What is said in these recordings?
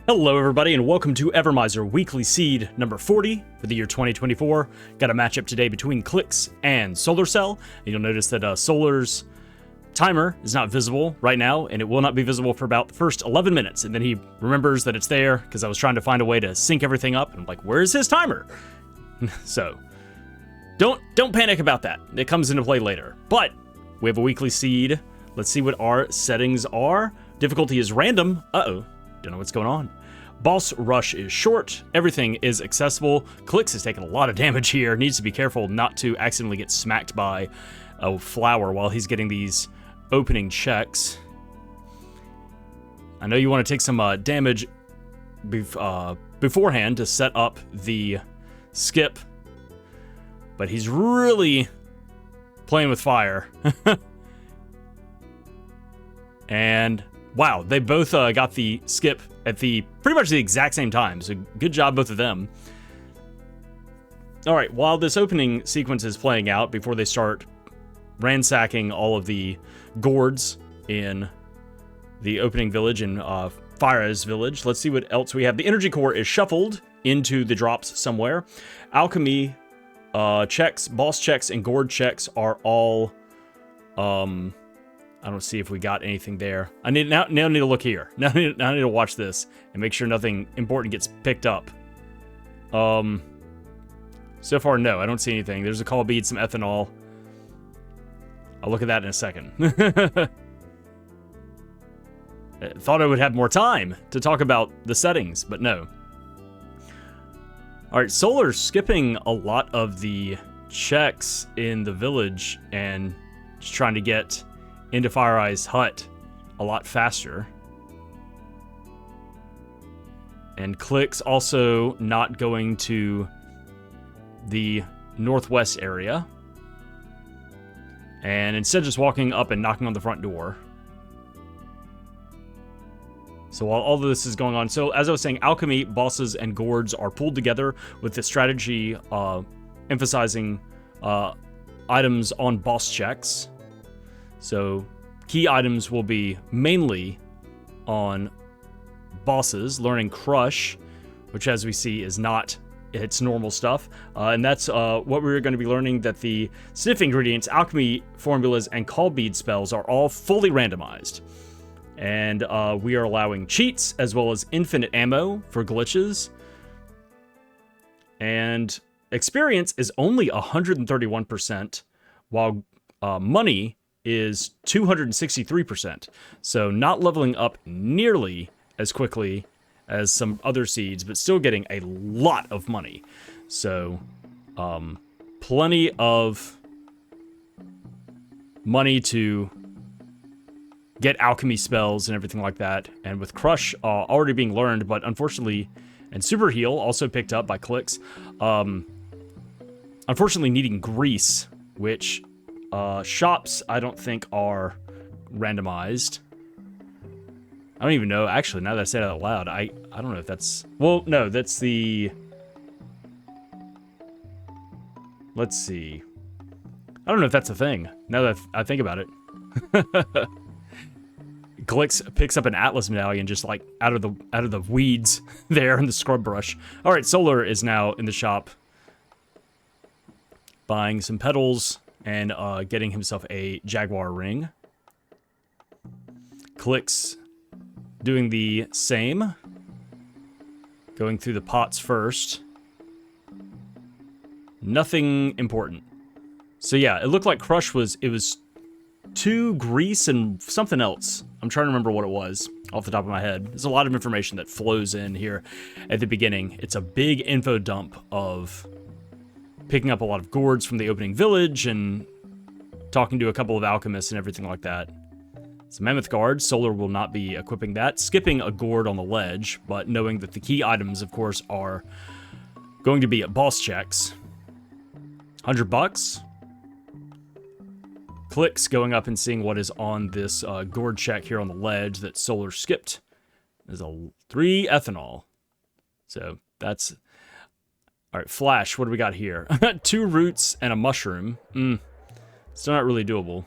Hello everybody and welcome to Evermizer Weekly Seed number 40 for the year 2024. Got a matchup today between Cliqz and solarcell. And you'll notice that Solar's timer is not visible right now, and it will not be visible for about the first 11 minutes. And then he remembers that it's there because I was trying to find a way to sync everything up. And I'm like, where is his timer? So don't panic about that. It comes into play later. But we have a weekly seed. Let's see what our settings are. Difficulty is random. Uh-oh. Don't know what's going on. Boss rush is short. Everything is accessible. Cliqz has taken a lot of damage here. Needs to be careful not to accidentally get smacked by a flower while he's getting these opening checks. I know you want to take some damage beforehand to set up the skip, but he's really playing with fire. And wow, they both got the skip at the pretty much the exact same time, so good job both of them. All right, while this opening sequence is playing out, before they start ransacking all of the gourds in the opening village in Fira's village, let's see what else we have. The energy core is shuffled into the drops somewhere. Alchemy checks, boss checks, and gourd checks are all I don't see if we got anything there. I now need to look here. Now I need to watch this and make sure nothing important gets picked up. So far, no, I don't see anything. There's a call bead, some ethanol. I'll look at that in a second. I thought I would have more time to talk about the settings, but no. All right, Solar's skipping a lot of the checks in the village and just trying to get into Fireeye's hut a lot faster. And Cliqz also not going to the northwest area, and instead just walking up and knocking on the front door. So while all of this is going on, so as I was saying, Alchemy, bosses, and gourds are pulled together with the strategy emphasizing items on boss checks. So key items will be mainly on bosses, learning Crush, which as we see is not its normal stuff. And that's what we're going to be learning, that the Sniff ingredients, alchemy formulas, and call bead spells are all fully randomized. And we are allowing cheats as well as infinite ammo for glitches. And experience is only 131%, while money is 263%. So not leveling up nearly as quickly as some other seeds, but still getting a lot of money. So plenty of money to get alchemy spells and everything like that. And with Crush already being learned, but unfortunately, and Super Heal also picked up by Cliqz. Unfortunately needing Grease, which shops I don't think are randomized. I don't even know, actually, now that I say it out loud, I don't know if that's, well, no, that's the, let's see. I don't know if that's a thing, now that I think about it. Cliqz picks up an Atlas medallion just like out of the weeds there in the scrub brush. All right, Solar is now in the shop buying some petals and getting himself a Jaguar ring. Cliqz doing the same. Going through the pots first. Nothing important. So yeah, it looked like Crush was 2 grease and something else. I'm trying to remember what it was off the top of my head. There's a lot of information that flows in here at the beginning. It's a big info dump of picking up a lot of gourds from the opening village and talking to a couple of alchemists and everything like that. Some Mammoth Guard. Solar will not be equipping that. Skipping a gourd on the ledge, but knowing that the key items, of course, are going to be at boss checks. $100. Cliqz going up and seeing what is on this gourd check here on the ledge that Solar skipped. There's 3 ethanol. So that's... All right, Flash, what do we got here? 2 roots and a mushroom. Still not really doable.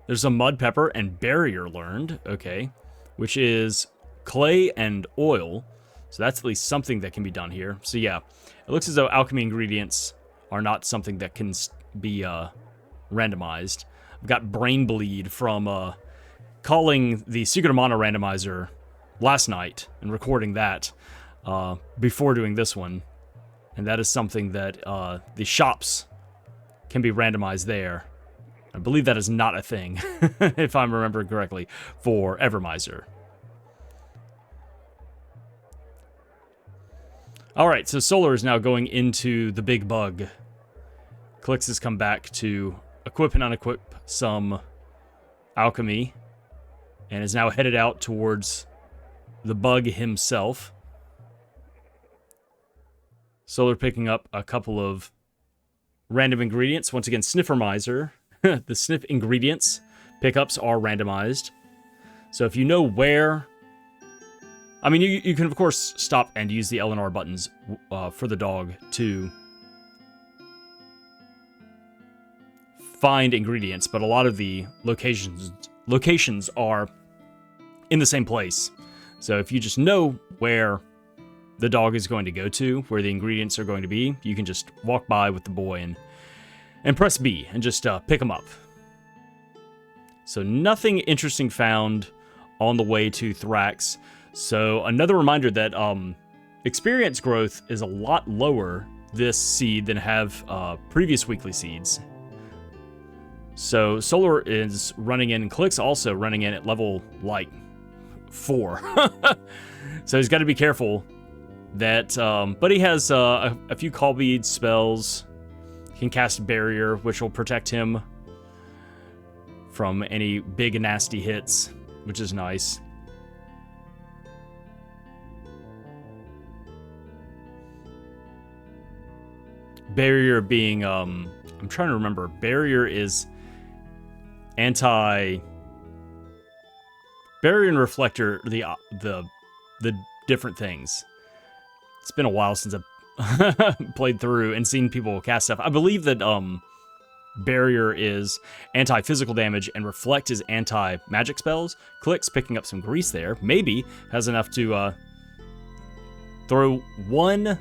There's a mud pepper and barrier learned. Okay. which is clay and oil. So that's at least something that can be done here. So yeah, it looks as though alchemy ingredients are not something that can be randomized. I've got brain bleed from calling the Secret of Mana randomizer last night and recording that before doing this one. And that is something that the shops can be randomized there. I believe that is not a thing, if I'm remembering correctly, for Evermizer. Alright, so Solar is now going into the big bug. Cliqz has come back to equip and unequip some alchemy, and is now headed out towards the bug himself. Solar picking up a couple of random ingredients. Once again, Sniffermizer. The Sniff ingredients pickups are randomized. So if you know where... I mean, you can, of course, stop and use the L and R buttons for the dog to find ingredients, but a lot of the locations are in the same place. So if you just know where the dog is going to go to, where the ingredients are going to be, you can just walk by with the boy and press B and just pick them up. So nothing interesting found on the way to Thrax. So another reminder that experience growth is a lot lower this seed than have previous weekly seeds. So Solar is running in, and Cliqz also running in at level, like, 4. So he's got to be careful that, but he has a few call bead spells. He can cast barrier, which will protect him from any big nasty hits, which is nice. Barrier being, I'm trying to remember. Barrier is barrier and reflector, the different things. It's been a while since I've played through and seen people cast stuff. I believe that barrier is anti-physical damage and reflect is anti-magic spells. Cliqz picking up some grease there. Maybe has enough to throw one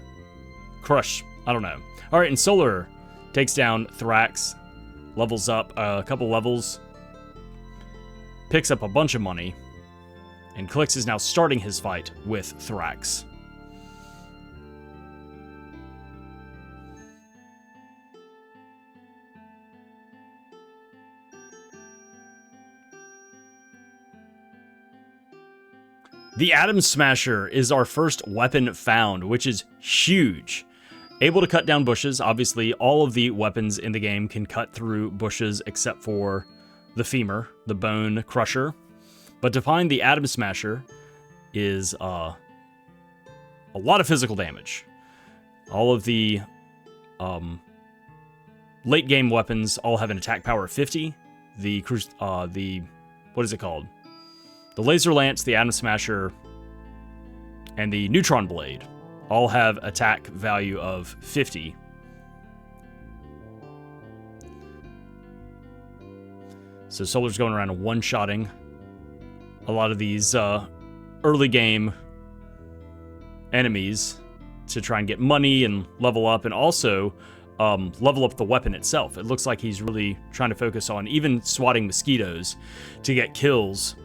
crush. I don't know. All right, and Solar takes down Thrax, levels up a couple levels, picks up a bunch of money, and Cliqz is now starting his fight with Thrax. The Atom Smasher is our first weapon found, which is huge. Able to cut down bushes. Obviously, all of the weapons in the game can cut through bushes except for the femur, the bone crusher. But to find the Atom Smasher is a lot of physical damage. All of the late game weapons all have an attack power of 50. The what is it called? The Laser Lance, the Atom Smasher, and the Neutron Blade all have attack value of 50. So Solar's going around and one-shotting a lot of these early game enemies to try and get money and level up, and also level up the weapon itself. It looks like he's really trying to focus on even swatting mosquitoes to get kills.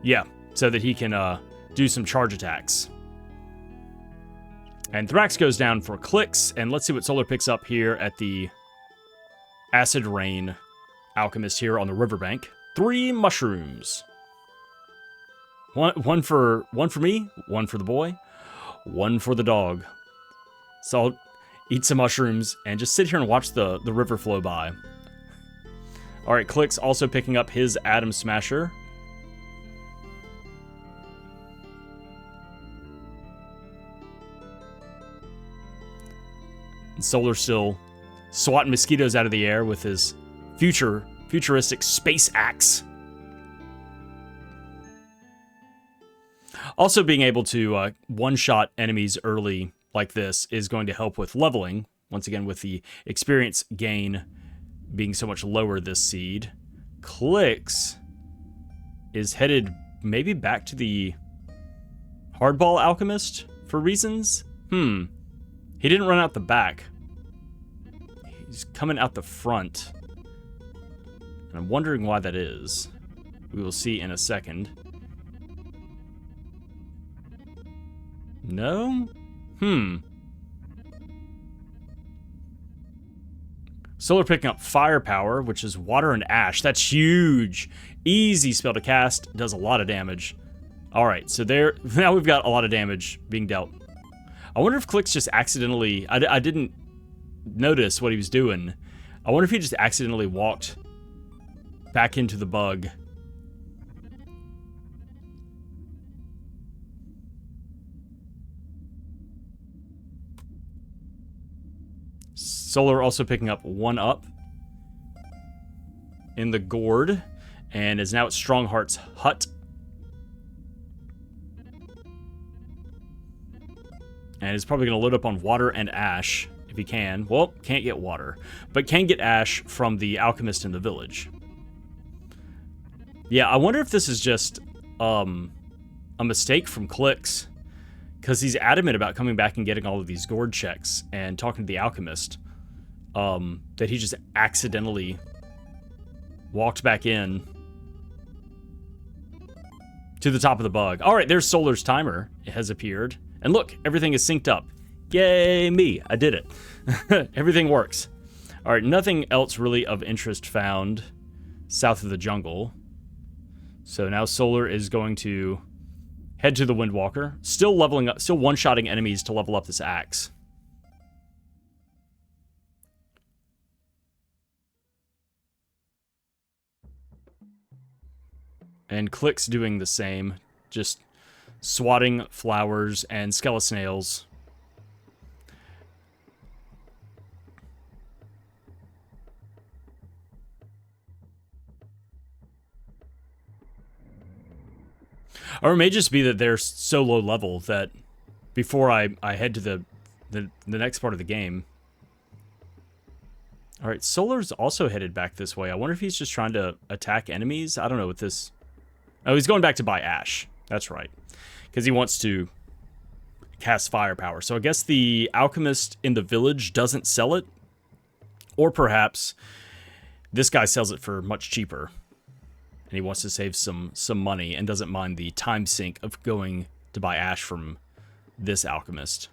Yeah, so that he can do some charge attacks. And Thrax goes down for Cliqz, and let's see what Solar picks up here at the Acid Rain Alchemist here on the riverbank. 3 mushrooms. One for me, one for the boy, one for the dog. So I'll eat some mushrooms and just sit here and watch the river flow by. Alright, Cliqz also picking up his Atom Smasher. And Solar still swatting mosquitoes out of the air with his futuristic space axe. Also, being able to one-shot enemies early like this is going to help with leveling. Once again, with the experience gain being so much lower this seed. Cliqz is headed maybe back to the Hardball Alchemist for reasons. He didn't run out the back. He's coming out the front. And I'm wondering why that is. We will see in a second. No? Solar picking up firepower, which is water and ash. That's huge. Easy spell to cast. Does a lot of damage. Alright, so there. Now we've got a lot of damage being dealt. I wonder if Cliqz just accidentally... I didn't notice what he was doing. I wonder if he just accidentally walked back into the bug. Solar also picking up 1 up in the gourd, and is now at Strongheart's hut. And is probably going to load up on water and ash if he can. Well, can't get water, but can get ash from the alchemist in the village. Yeah, I wonder if this is just a mistake from Cliqz, because he's adamant about coming back and getting all of these gourd checks and talking to the alchemist. That he just accidentally walked back in to the top of the bug. All right, there's Solar's timer. It has appeared. And look, everything is synced up. Yay, me. I did it. Everything works. All right, nothing else really of interest found south of the jungle. So now Solar is going to head to the Windwalker. Still leveling up, still one-shotting enemies to level up this axe. And Cliqz doing the same, just swatting flowers and skeletsnails. Or it may just be that they're so low level that before I head to the next part of the game. Alright, Solar's also headed back this way. I wonder if he's just trying to attack enemies. I don't know what this... Oh, he's going back to buy ash. That's right. Because he wants to cast firepower. So I guess the alchemist in the village doesn't sell it. Or perhaps this guy sells it for much cheaper. And he wants to save some money and doesn't mind the time sink of going to buy ash from this alchemist.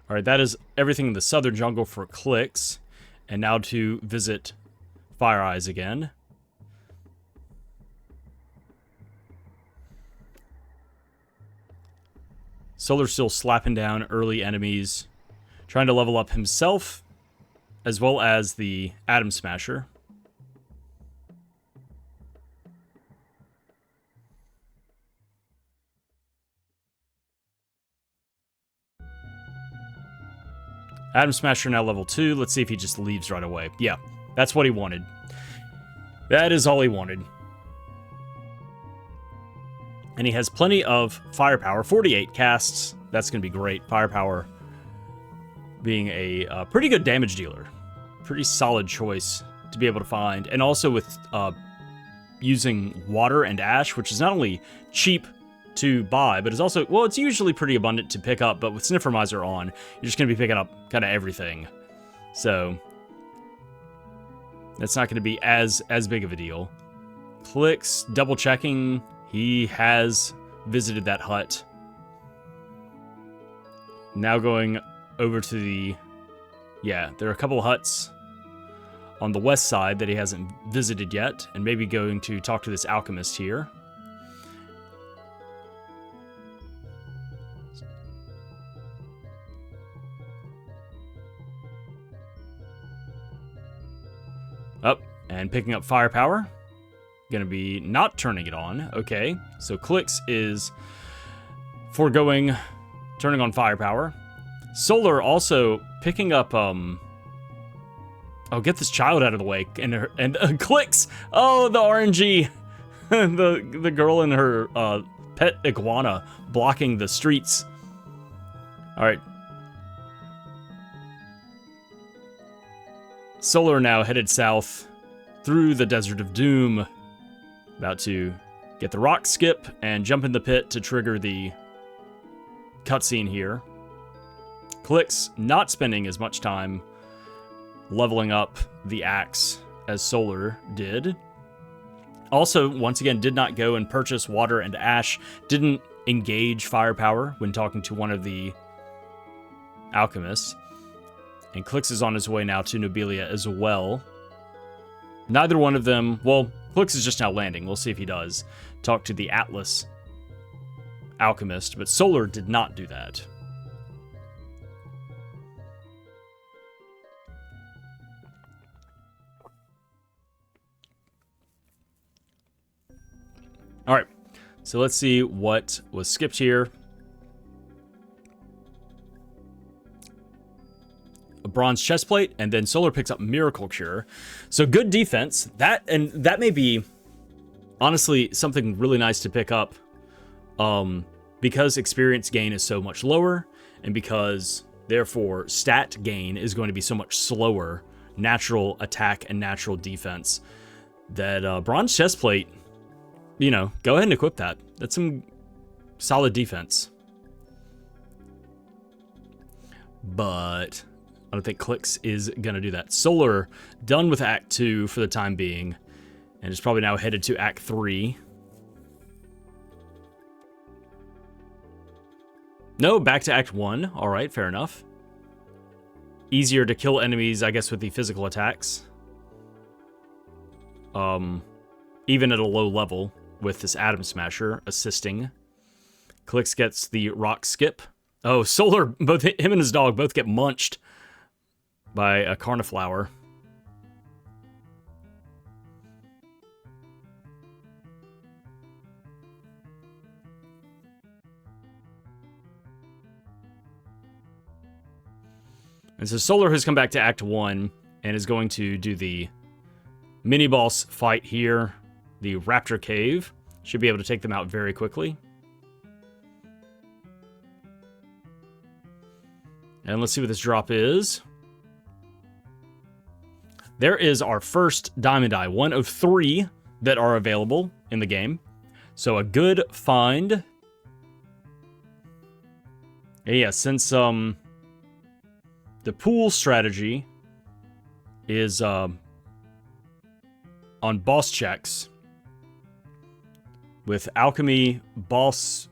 All right, that is everything in the southern jungle for Cliqz. And now to visit Fire Eyes again. Solar's still slapping down early enemies, trying to level up himself, as well as the Atom Smasher. Atom Smasher now level 2. Let's see if he just leaves right away. Yeah, that's what he wanted. That is all he wanted. And he has plenty of firepower. 48 casts. That's going to be great. Firepower being a pretty good damage dealer. Pretty solid choice to be able to find. And also with using water and ash, which is not only cheap to buy, but is also, well, it's usually pretty abundant to pick up, but with Evermizer on, you're just going to be picking up kind of everything. So that's not going to be as big of a deal. Cliqz, double checking, he has visited that hut. Now going over to the, yeah, there are a couple of huts on the west side that he hasn't visited yet, and maybe going to talk to this alchemist here. Up, and picking up firepower. Gonna be not turning it on. Okay, so Cliqz is foregoing turning on firepower. Solar also picking up, oh, get this child out of the way. And Cliqz! Oh, the RNG! the girl in her pet iguana blocking the streets. All right. Solar now headed south through the Desert of Doom. About to get the rock skip and jump in the pit to trigger the cutscene here. Cliqz not spending as much time leveling up the axe as Solar did. Also, once again, did not go and purchase water and ash. Didn't engage firepower when talking to one of the alchemists. And Cliqz is on his way now to Nobilia as well. Neither one of them... Well, Cliqz is just now landing. We'll see if he does talk to the Atlas alchemist. But Solar did not do that. All right. So let's see what was skipped here. A bronze chestplate, and then Solar picks up Miracle Cure. So good defense. That may be honestly something really nice to pick up. Because experience gain is so much lower, and because therefore stat gain is going to be so much slower, natural attack and natural defense, that bronze chestplate, you know, go ahead and equip that. That's some solid defense. But I don't think Cliqz is going to do that. Solar done with Act 2 for the time being, and is probably now headed to Act 3. No, back to Act 1. All right, fair enough. Easier to kill enemies, I guess, with the physical attacks. Even at a low level, with this Atom Smasher assisting. Cliqz gets the rock skip. Oh, Solar, both him and his dog both get munched by a Carniflower. And so Solar has come back to Act 1 and is going to do the mini-boss fight here. The Raptor Cave. Should be able to take them out very quickly. And let's see what this drop is. There is our first Diamond Eye. 1 of 3 that are available in the game. So a good find. And yeah, since the pool strategy is on boss checks, with Alchemy, boss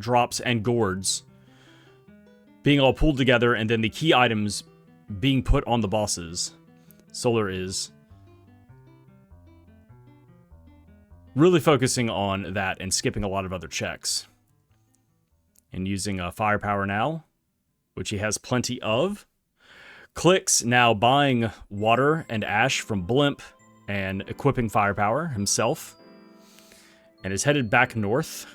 drops, and Gourds being all pulled together, and then the key items being put on the bosses, Solar is really focusing on that and skipping a lot of other checks. And using firepower now, which he has plenty of. Cliqz now buying water and ash from Blimp and equipping firepower himself. And is headed back north.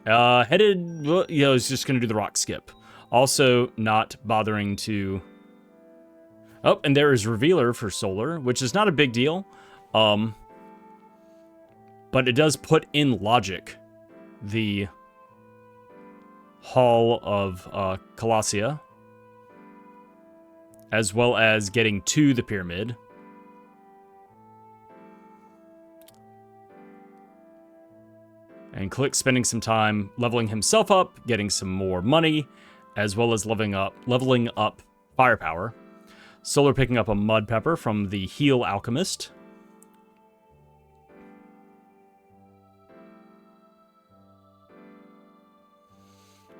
He's just going to do the rock skip. Also not bothering to... Oh, and there is Revealer for Solar, which is not a big deal. But it does put in logic the Hall of Colossia, as well as getting to the pyramid. And Cliqz spending some time leveling himself up, getting some more money, as well as leveling up firepower. Solar picking up a Mud Pepper from the Heal Alchemist.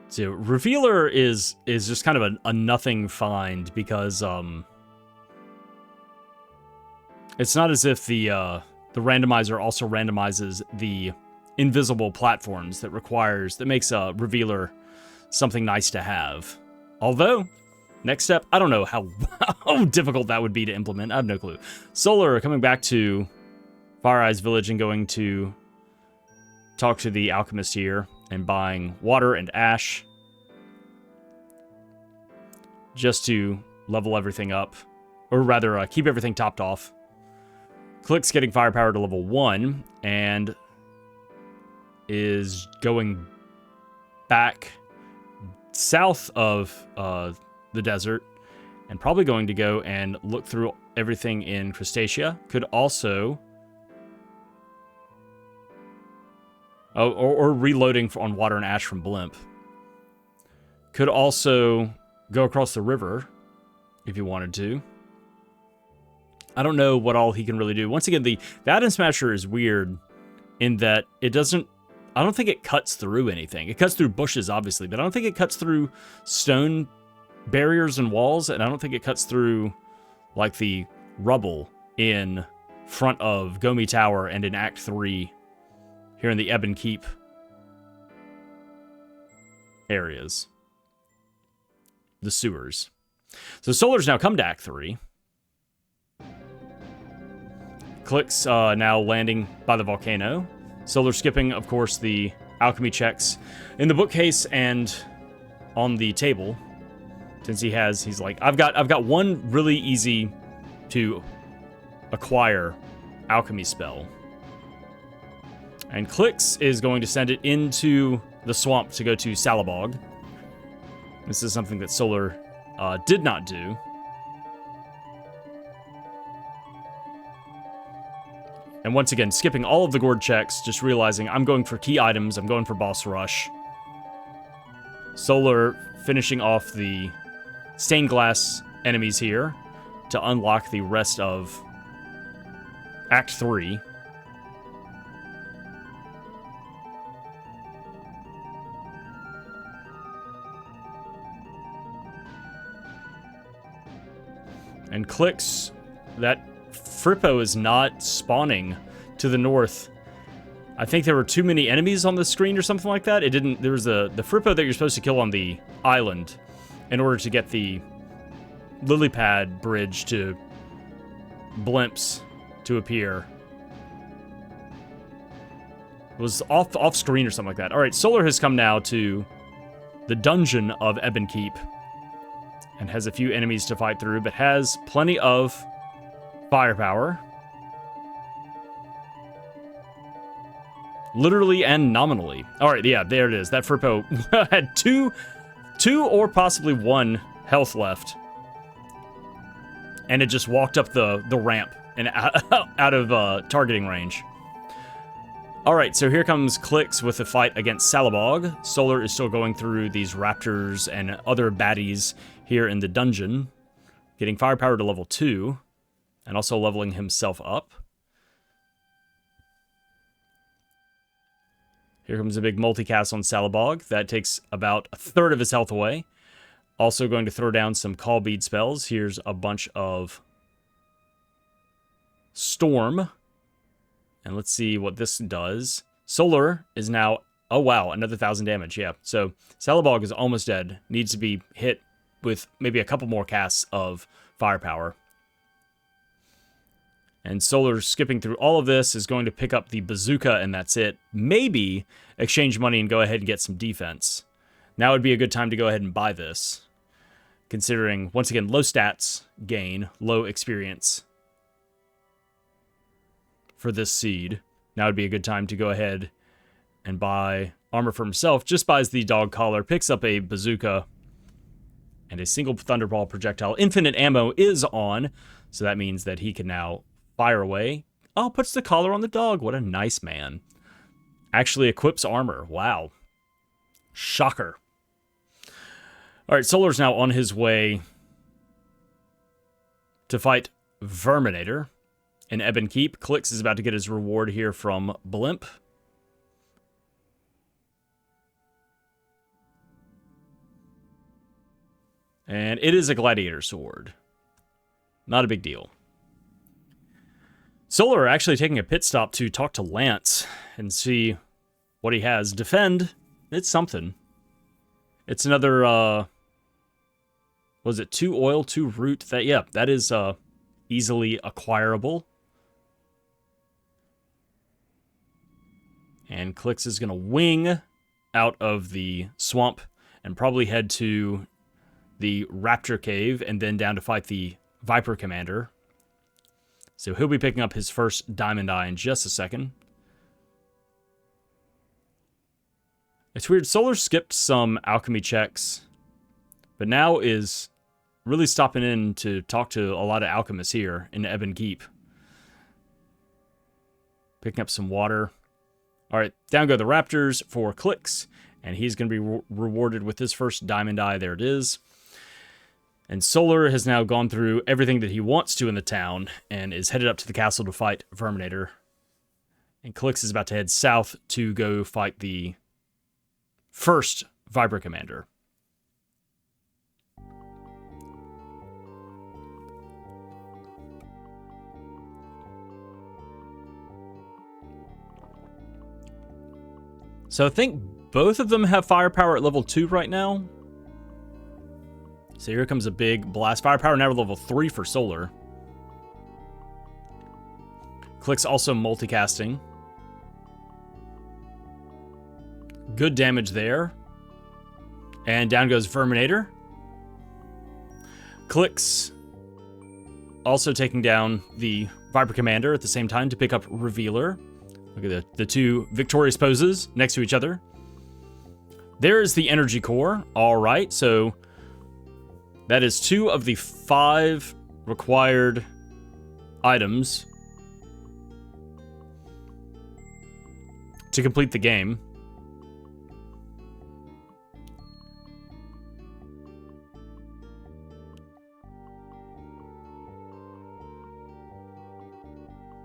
So Revealer is just kind of a nothing find, because it's not as if the randomizer also randomizes the invisible platforms that makes a Revealer something nice to have. Although, next step, I don't know how difficult that would be to implement. I have no clue. Solar coming back to Fire Eyes Village and going to talk to the alchemist here and buying water and ash just to level everything up, or rather keep everything topped off. Cliqz getting firepower to level 1, and is going back south of the desert and probably going to go and look through everything in Crustacea. Could also... Oh, or reloading on water and ash from Blimp. Could also go across the river if you wanted to. I don't know what all he can really do. Once again, the Atom Smasher is weird in that it doesn't... I don't think it cuts through anything. It cuts through bushes, obviously, but I don't think it cuts through stone barriers and walls, and I don't think it cuts through, like, the rubble in front of Gomi Tower and in Act 3 here in the Ebon Keep areas. The sewers. So Solar's now come to Act 3. Cliqz now landing by the volcano. Solar skipping, of course, the alchemy checks in the bookcase and on the table. Since he's like, I've got one really easy to acquire alchemy spell. And Cliqz is going to send it into the swamp to go to Salabog. This is something that Solar did not do. And once again, skipping all of the Gourd checks, just realizing I'm going for key items, I'm going for boss rush. Solar finishing off the stained glass enemies here to unlock the rest of Act 3. And Cliqz, that Frippo is not spawning to the north. I think there were too many enemies on the screen or something like that. It didn't... There was the Frippo that you're supposed to kill on the island in order to get the lily pad bridge to blimps to appear. It was off screen or something like that. All right, Solar has come now to the dungeon of Ebon Keep and has a few enemies to fight through, but has plenty of firepower. Literally and nominally. All right, yeah, there it is. That Frippo had two or possibly one health left. And it just walked up the ramp and out of targeting range. All right, so here comes Cliqz with the fight against Salabog. Solar is still going through these raptors and other baddies here in the dungeon, getting firepower to level 2, and also leveling himself up. Here comes a big multicast on Salabog. That takes about a third of his health away. Also going to throw down some call bead spells. Here's a bunch of Storm. And let's see what this does. Solar is now... Oh, wow, another 1,000 damage, yeah. So Salabog is almost dead. Needs to be hit with maybe a couple more casts of firepower. And Solar, skipping through all of this, is going to pick up the bazooka, and that's it. Maybe exchange money and go ahead and get some defense. Now would be a good time to go ahead and buy this. Considering, once again, low stats gain, low experience for this seed. Now would be a good time to go ahead and buy armor for himself. Just buys the dog collar, picks up a bazooka, and a single thunderball projectile. Infinite ammo is on, so that means that he can now fire away. Oh, puts the collar on the dog. What a nice man. Actually equips armor. Wow. Shocker. All right, Solar's now on his way to fight Verminator in Ebon Keep. Cliqz is about to get his reward here from Blimp. And it is a gladiator sword. Not a big deal. Solar actually taking a pit stop to talk to Lance and see what he has. Defend, it's something. It's another, was it 2 oil, 2 root? That is easily acquirable. And Cliqz is going to wing out of the swamp and probably head to the Raptor Cave and then down to fight the Viper Commander. So he'll be picking up his first Diamond Eye in just a second. It's weird. Solar skipped some alchemy checks, but now is really stopping in to talk to a lot of alchemists here in Ebon Keep. Picking up some water. All right, down go the Raptors for Cliqz, and he's going to be rewarded with his first diamond eye. There it is. And Solar has now gone through everything that he wants to in the town and is headed up to the castle to fight Verminator. And Cliqz is about to head south to go fight the first Vibra Commander. So I think both of them have firepower at level 2 right now. So here comes a big blast. Firepower now level 3 for Solar. Cliqz also multicasting. Good damage there. And down goes Verminator. Cliqz also taking down the Viper Commander at the same time to pick up Revealer. Look at the two victorious poses next to each other. There is the energy core. All right, so that is 2 of the 5 required items to complete the game.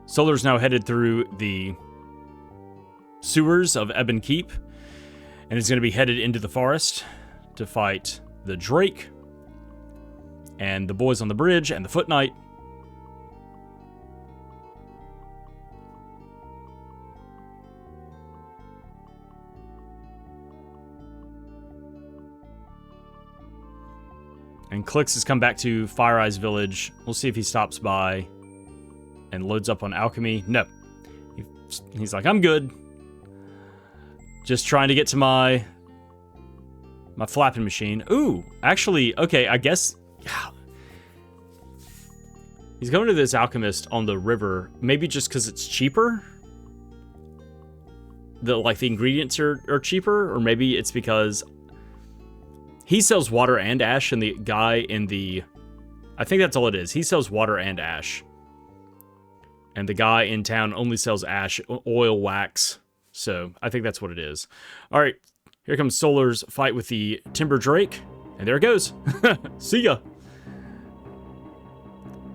Solar's now headed through the sewers of Ebon Keep, and is going to be headed into the forest to fight the Drake and the boys on the bridge and the Foot Knight. And Cliqz has come back to Fire Eyes Village. We'll see if he stops by and loads up on Alchemy. No. He's like, I'm good. Just trying to get to my flapping machine. Ooh, actually, okay, I guess... He's going to this alchemist on the river, maybe just because it's cheaper? The ingredients are cheaper? Or maybe it's because he sells water and ash, and the guy in the... I think that's all it is. He sells water and ash. And the guy in town only sells ash, oil, wax. So I think that's what it is. All right, here comes Solar's fight with the Timber Drake. And there it goes. See ya.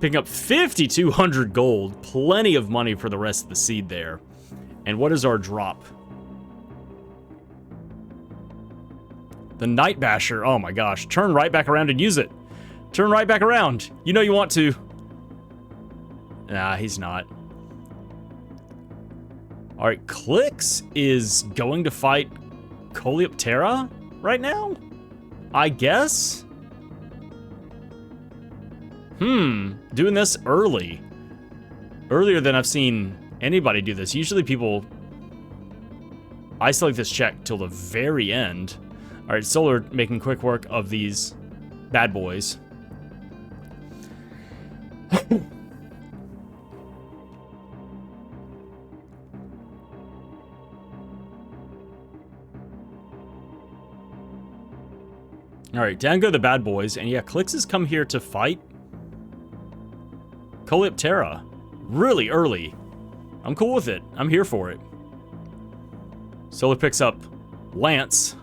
Picking up 5,200 gold. Plenty of money for the rest of the seed there. And what is our drop? The Night Basher. Oh my gosh. Turn right back around and use it. Turn right back around. You know you want to. Nah, he's not. Alright, Cliqz is going to fight Coleoptera right now? I guess? Doing this early. Earlier than I've seen anybody do this. Usually people isolate this check till the very end. Alright, Solar making quick work of these bad boys. Alright, down go the bad boys, and yeah, Cliqz has come here to fight Coleoptera. Really early. I'm cool with it. I'm here for it. Solar picks up Lance.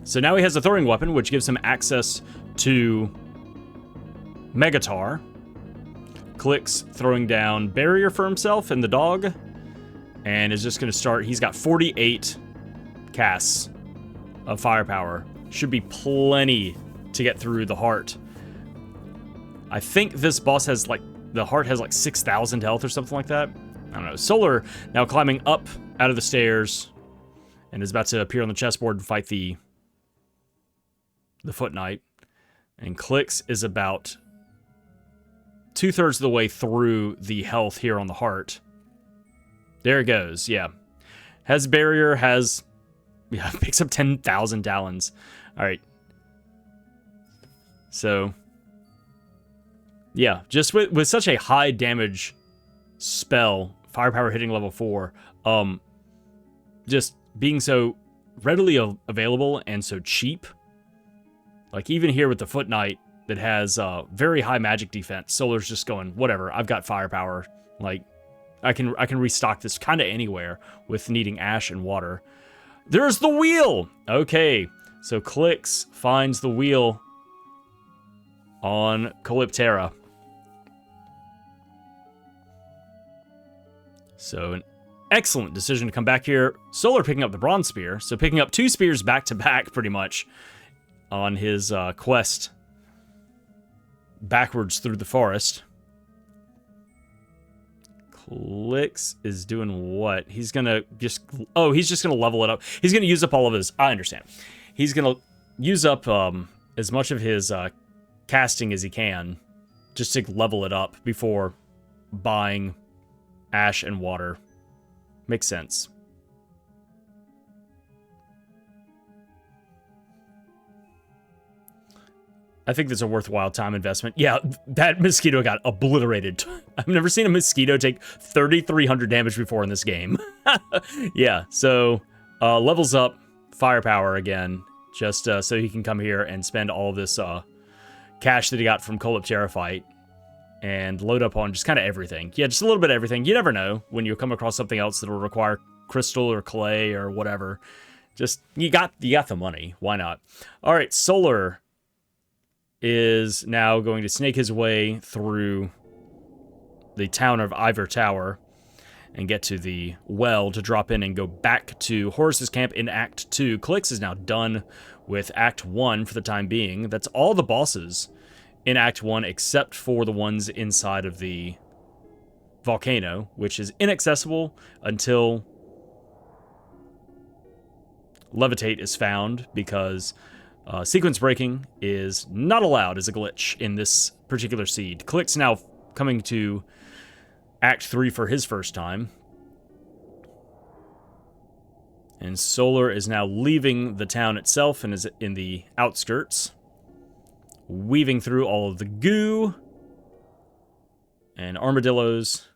So now he has a throwing weapon, which gives him access to Megatar. Cliqz throwing down Barrier for himself and the dog. And is just going to start... He's got 48 casts of firepower. Should be plenty to get through the heart. I think this boss has the heart has 6,000 health or something like that. I don't know. Solar now climbing up out of the stairs and is about to appear on the chessboard and fight the Foot Knight. And Cliqz is about 2/3 of the way through the health here on the heart. There it goes. Yeah. Has barrier, has... Yeah, picks up 10,000 talons. Alright. So... Yeah, just with such a high damage spell, firepower hitting level 4, just being so readily available and so cheap. Like, even here with the Foot Knight that has very high magic defense, Solar's just going, whatever, I've got firepower. Like, I can restock this kind of anywhere with needing ash and water. There's the wheel! Okay, so Cliqz finds the wheel on Calyptera. So an excellent decision to come back here. Solar picking up the bronze spear, so picking up 2 spears back to back pretty much on his quest backwards through the forest. Cliqz is doing what? He's gonna just... Oh, he's just gonna level it up. He's gonna use up all of his... I understand. He's gonna use up as much of his casting as he can just to level it up before buying ash and water. Makes sense. I think that's a worthwhile time investment. Yeah, that mosquito got obliterated. I've never seen a mosquito take 3,300 damage before in this game. Yeah, so levels up firepower again, just so he can come here and spend all this cash that he got from Calyptera fight and load up on just kind of everything. Yeah, just a little bit of everything. You never know when you come across something else that will require crystal or clay or whatever. Just, you got the money. Why not? All right, Solar is now going to snake his way through the town of Ivor Tower and get to the well to drop in and go back to Horus's camp in Act 2. Cliqz is now done with Act 1 for the time being. That's all the bosses in Act 1 except for the ones inside of the volcano, which is inaccessible until Levitate is found, because sequence breaking is not allowed as a glitch in this particular seed. Cliqz now coming to Act 3 for his first time. And Solar is now leaving the town itself and is in the outskirts, weaving through all of the goo and armadillos.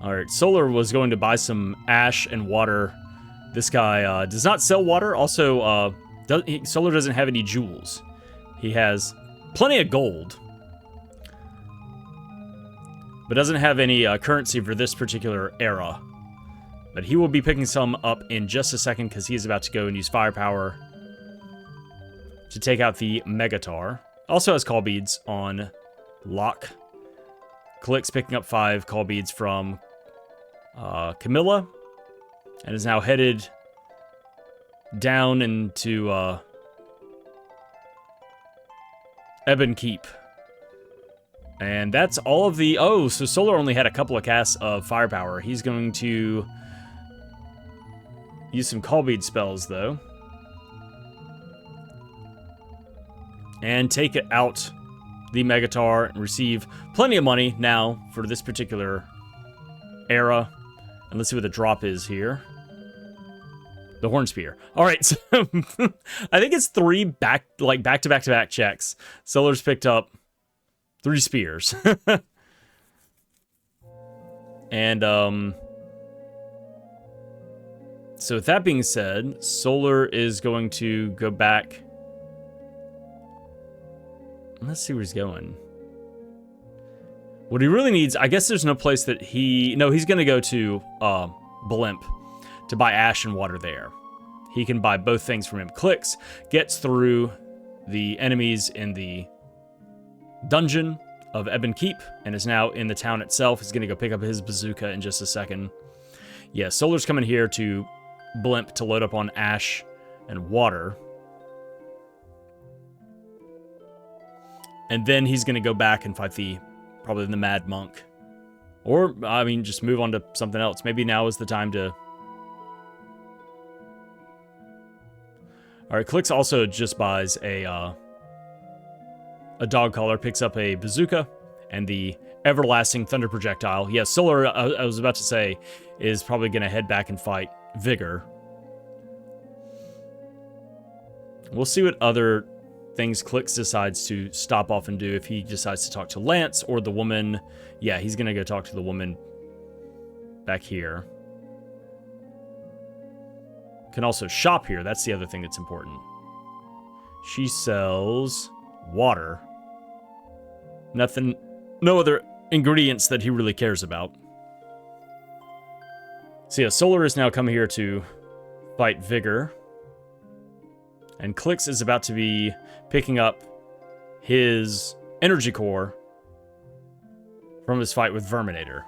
Alright, Solar was going to buy some ash and water. This guy does not sell water. Also, Solar doesn't have any jewels. He has plenty of gold, but doesn't have any currency for this particular era. But he will be picking some up in just a second, because he is about to go and use firepower to take out the Megatar. Also has call beads on lock. Cliqz picking up 5 call beads from Camilla, and is now headed down into Ebon Keep. And that's all of the... Oh, so Solar only had a couple of casts of firepower. He's going to use some call bead spells, though, and take it out the Megatar and receive plenty of money now for this particular era. And let's see what the drop is here. The Horn Spear. All right, so I think it's 3 back-to-back checks. Solar's picked up 3 spears. And so with that being said, Solar is going to go back. Let's see where he's going. What he really needs, I guess there's no place that he... No, he's going to go to Blimp to buy ash and water there. He can buy both things from him. Cliqz gets through the enemies in the dungeon of Ebon Keep and is now in the town itself. He's going to go pick up his bazooka in just a second. Yeah, Solar's coming here to Blimp to load up on ash and water. And then he's going to go back and fight probably the Mad Monk. Or, I mean, just move on to something else. Maybe now is the time to... Alright, Cliqz also just buys a dog collar, picks up a bazooka, and the everlasting thunder projectile. Yeah, Solar, I was about to say, is probably going to head back and fight Vigor. We'll see what other things Cliqz decides to stop off and do, if he decides to talk to Lance or the woman. Yeah, he's going to go talk to the woman back here. Can also shop here. That's the other thing that's important. She sells water. Nothing, no other ingredients that he really cares about. So yeah, Solar is now coming here to fight Vigor. And Cliqz is about to be picking up his energy core from his fight with Verminator.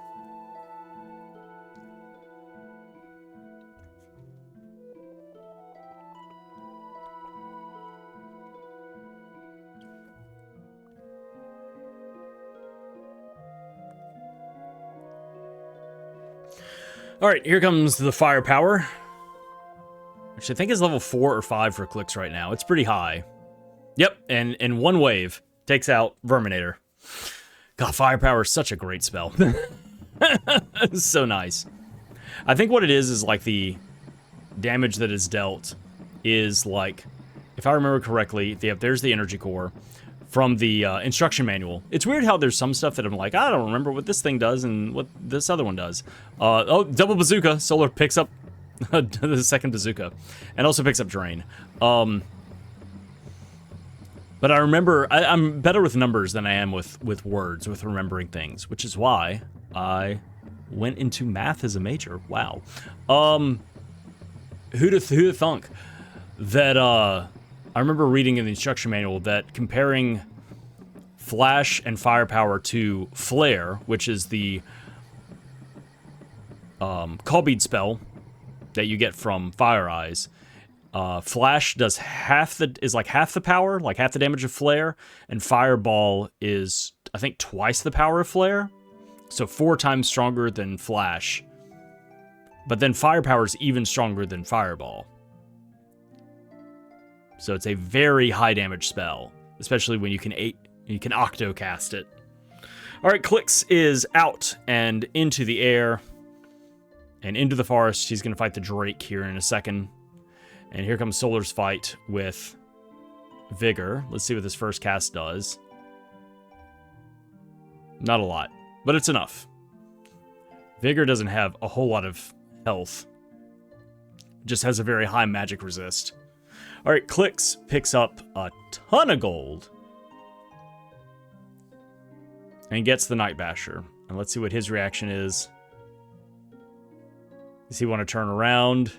Alright, here comes the firepower. Which I think is level 4 or 5 for Cliqz right now. It's pretty high. Yep, and in one wave, takes out Verminator. God, firepower is such a great spell. It's so nice. I think what it is like the damage that is dealt is like, if I remember correctly, there's the energy core from the instruction manual. It's weird how there's some stuff that I'm like, I don't remember what this thing does and what this other one does. Oh, double bazooka. Solar picks up the second bazooka, and also picks up Drain. But I remember, I'm better with numbers than I am with words, with remembering things, which is why I went into math as a major. Wow. Who'da thunk that, I remember reading in the instruction manual that comparing Flash and Firepower to Flare, which is the Call Bead spell that you get from Fire Eyes, Flash does half the power, like half the damage of Flare, and Fireball is, I think, twice the power of Flare, so 4 times stronger than Flash. But then Firepower is even stronger than Fireball. So it's a very high damage spell, especially when you can octo cast it. All right, Cliqz is out and into the air and into the forest. He's going to fight the Drake here in a second. And here comes Solar's fight with Vigor. Let's see what this first cast does. Not a lot, but it's enough. Vigor doesn't have a whole lot of health. Just has a very high magic resist. All right, Cliqz picks up a ton of gold. And gets the Night Basher. And let's see what his reaction is. Does he want to turn around?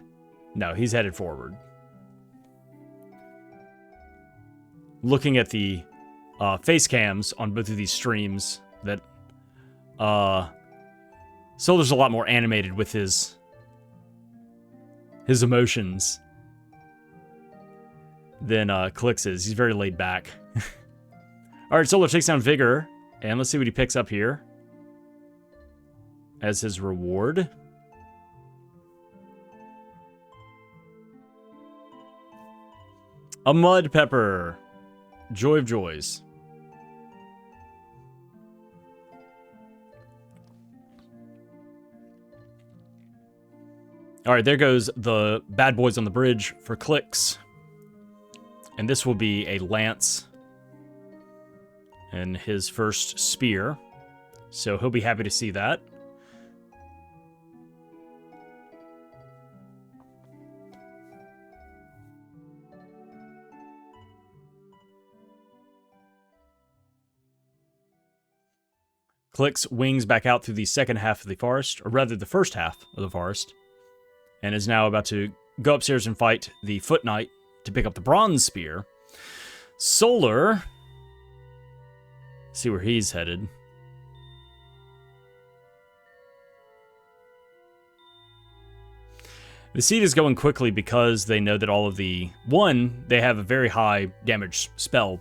No, he's headed forward. Looking at the face cams on both of these streams, that Solar's a lot more animated with his emotions than Cliqz is. He's very laid back. Alright, Solar takes down Vigor, and let's see what he picks up here as his reward. A Mud Pepper. Joy of Joys. Alright, there goes the bad boys on the bridge for Cliqz. And this will be a lance and his first spear. So he'll be happy to see that. Cliqz wings back out through the second half of the forest, or rather the first half of the forest, and is now about to go upstairs and fight the Foot Knight to pick up the bronze spear. Solar, see where he's headed. The seed is going quickly because they know that all of the... One, they have a very high damage spell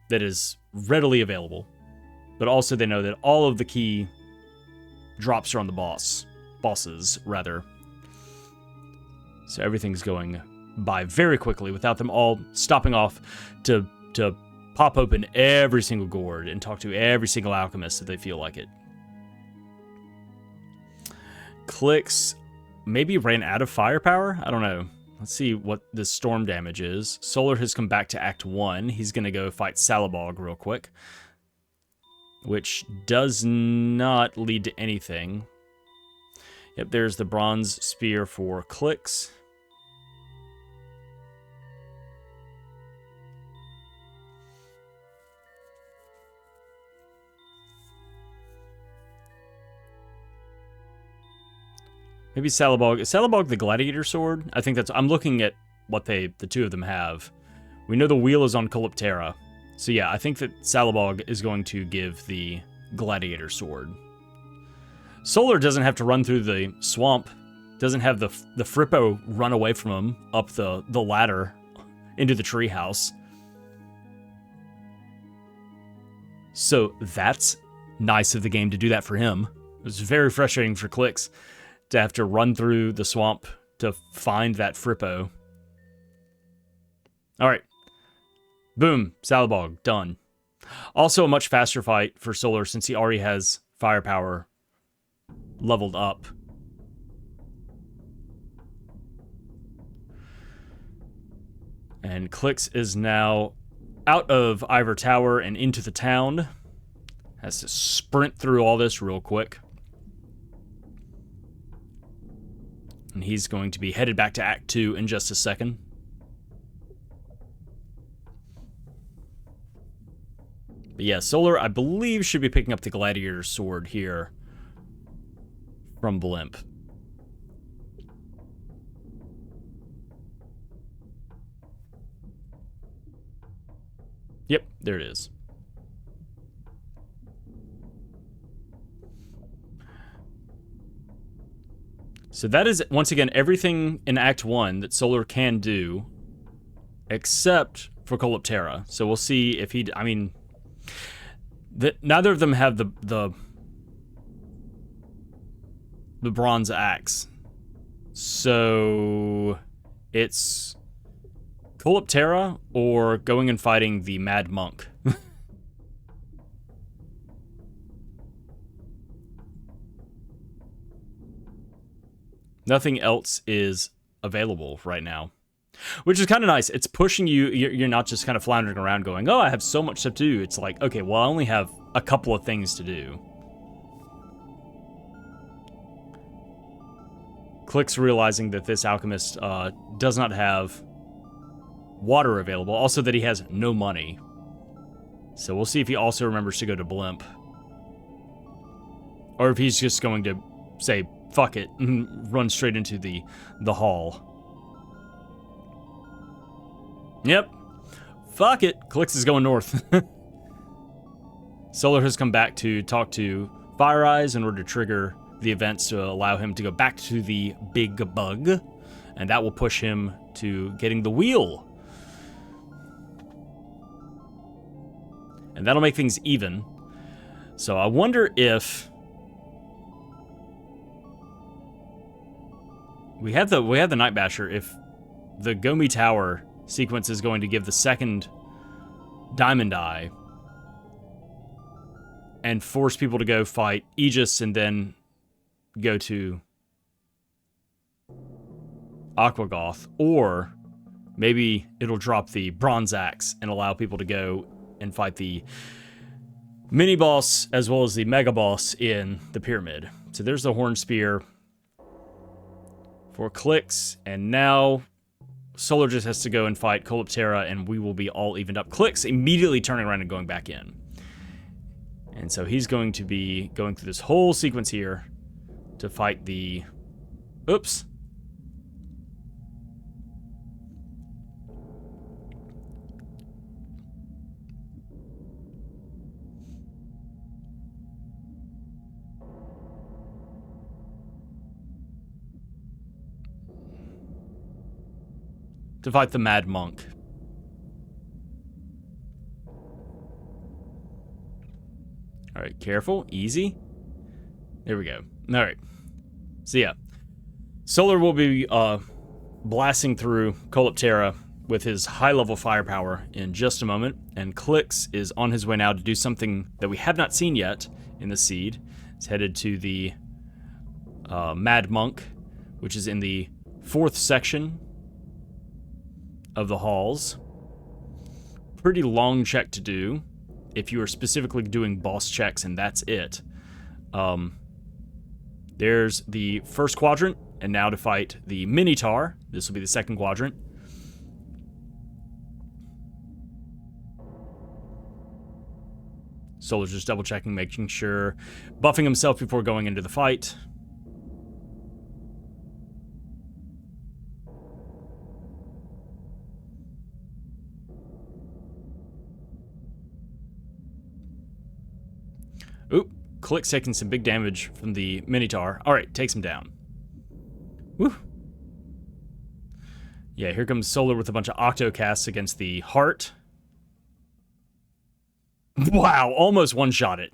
that is readily available. But also they know that all of the key drops are on the bosses, rather. So everything's going by very quickly without them all stopping off to pop open every single gourd and talk to every single alchemist if they feel like it. Cliqz maybe ran out of firepower? I don't know. Let's see what the storm damage is. Solar has come back to Act 1. He's going to go fight Salabog real quick, which does not lead to anything. Yep, there's the bronze spear for Cliqz. Maybe Salabog. Is Salabog the gladiator sword? I think that's... I'm looking at what the two of them have. We know the wheel is on Calyptera. So yeah, I think that Salabog is going to give the gladiator sword. Solar doesn't have to run through the swamp. Doesn't have the Frippo run away from him up the ladder into the treehouse. So that's nice of the game to do that for him. It was very frustrating for Cliqz to have to run through the swamp to find that Frippo. Alright. Boom. Salabog. Done. Also a much faster fight for Solar since he already has firepower leveled up. And Cliqz is now out of Ivor Tower and into the town. Has to sprint through all this real quick. And he's going to be headed back to Act 2 in just a second. But yeah, Solar, I believe, should be picking up the Gladiator Sword here from Blimp. Yep, there it is. So that is, once again, everything in Act 1 that Solar can do, except for Calyptera. So we'll see if he... I mean, neither of them have the bronze axe. So it's Calyptera or going and fighting the Mad Monk. Nothing else is available right now, which is kind of nice. It's pushing you. You're not just kind of floundering around going, oh, I have so much stuff to do. It's like, okay, well, I only have a couple of things to do. Cliqz realizing that this alchemist does not have water available. Also that he has no money. So we'll see if he also remembers to go to Blimp. Or if he's just going to say, fuck it, and run straight into the hall. Yep. Fuck it. Cliqz is going north. Solar has come back to talk to Fire Eyes in order to trigger the events to allow him to go back to the big bug. And that will push him to getting the wheel. And that'll make things even. So I wonder if... We have the Night Basher. If the Gomi Tower sequence is going to give the second Diamond Eye and force people to go fight Aegis and then go to Aquagoth, or maybe it'll drop the Bronze Axe and allow people to go and fight the mini boss as well as the mega boss in the pyramid. So there's the Horn Spear for Cliqz, and now Solar just has to go and fight Calyptera, and we will be all evened up. Cliqz immediately turning around and going back in. And so he's going to be going through this whole sequence here to fight the... Oops. To fight the Mad Monk. Alright, careful, easy. There we go. Alright. So yeah. Solar will be blasting through Calyptera with his high-level firepower in just a moment, and Cliqz is on his way now to do something that we have not seen yet in the seed. He's headed to the Mad Monk, which is in the 4th section of the halls. Pretty long check to do if you are specifically doing boss checks, and that's it. There's the first quadrant, and now to fight the Minotaur. This will be the second quadrant. Solar's just double checking, making sure, buffing himself before going into the fight. Oop, Cliqz taking some big damage from the Minotaur. Alright, takes him down. Woo. Yeah, here comes Solar with a bunch of octocasts against the Heart. Wow, almost one-shot it.